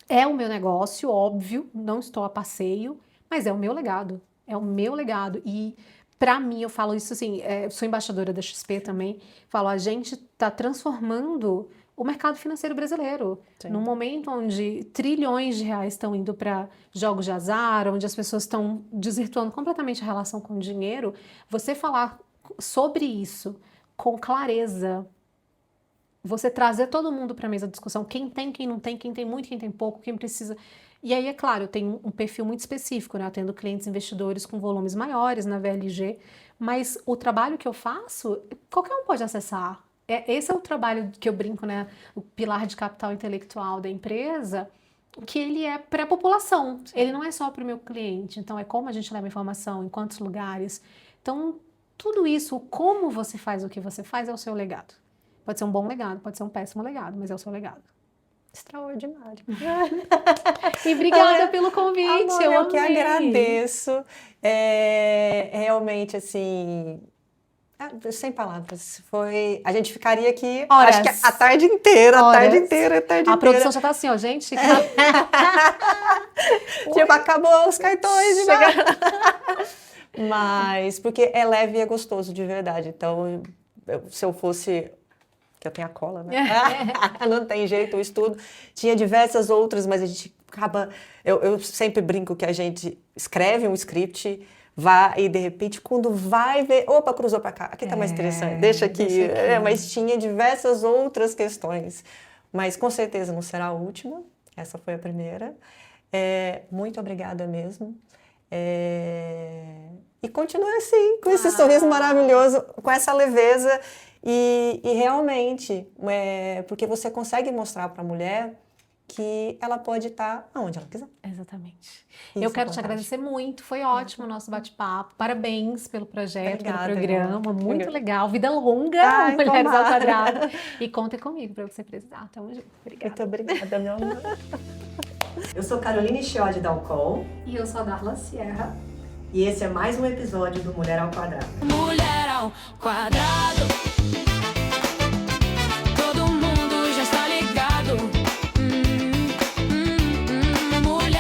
é o meu negócio, óbvio, não estou a passeio, mas é o meu legado, é o meu legado. E para mim, eu falo isso assim, eu sou embaixadora da XP também, falo, a gente está transformando o mercado financeiro brasileiro. Sim. Num momento onde trilhões de reais estão indo para jogos de azar, onde as pessoas estão desvirtuando completamente a relação com o dinheiro, você falar sobre isso com clareza, você trazer todo mundo para a mesa de discussão, quem tem, quem não tem, quem tem muito, quem tem pouco, quem precisa. E aí, é claro, eu tenho um perfil muito específico, né? Eu atendo clientes investidores com volumes maiores na VLG, mas o trabalho que eu faço, qualquer um pode acessar. Esse é o trabalho que eu brinco, né? O pilar de capital intelectual da empresa, que ele é para a população. Ele não é só para o meu cliente. Então, é como a gente leva informação, em quantos lugares. Então, tudo isso, como você faz o que você faz, é o seu legado. Pode ser um bom legado, pode ser um péssimo legado, mas é o seu legado. Extraordinário. E obrigada pelo convite, Amor, eu eu que amei. agradeço. Realmente, assim, sem palavras. A gente ficaria aqui, Horas. acho que a tarde inteira, a Horas. tarde inteira, a tarde A inteira. produção já tá assim, ó, gente. Tipo, acabou os cartões de Mas, porque é leve e é gostoso, de verdade. Então, se eu fosse... que eu tenho a cola, né? Não tem jeito, eu estudo. Tinha diversas outras, mas a gente acaba... Eu sempre brinco que a gente escreve um script, vai e, de repente, quando vai ver... Opa, cruzou pra cá. Aqui tá mais interessante. Deixa aqui. Mas tinha diversas outras questões. Mas, com certeza, não será a última. Essa foi a primeira. Muito obrigada mesmo. E continue assim, com esse sorriso maravilhoso, com essa leveza. E realmente, porque você consegue mostrar para a mulher que ela pode estar onde ela quiser. Exatamente. Isso Eu é quero te fantástico. agradecer muito, foi ótimo o nosso bate-papo. Parabéns pelo projeto, Obrigada, pelo programa, irmã. muito legal. Vida longa, Ai, Mulheres ao tomara. Quadrado. E contem comigo para você precisar. Tamo junto. Obrigada. Muito obrigada, meu amor. Eu sou Caroline Chiodi Dalcol E eu sou a Darla Sierra. e esse é mais um episódio do Mulher ao Quadrado. Mulher ao quadrado.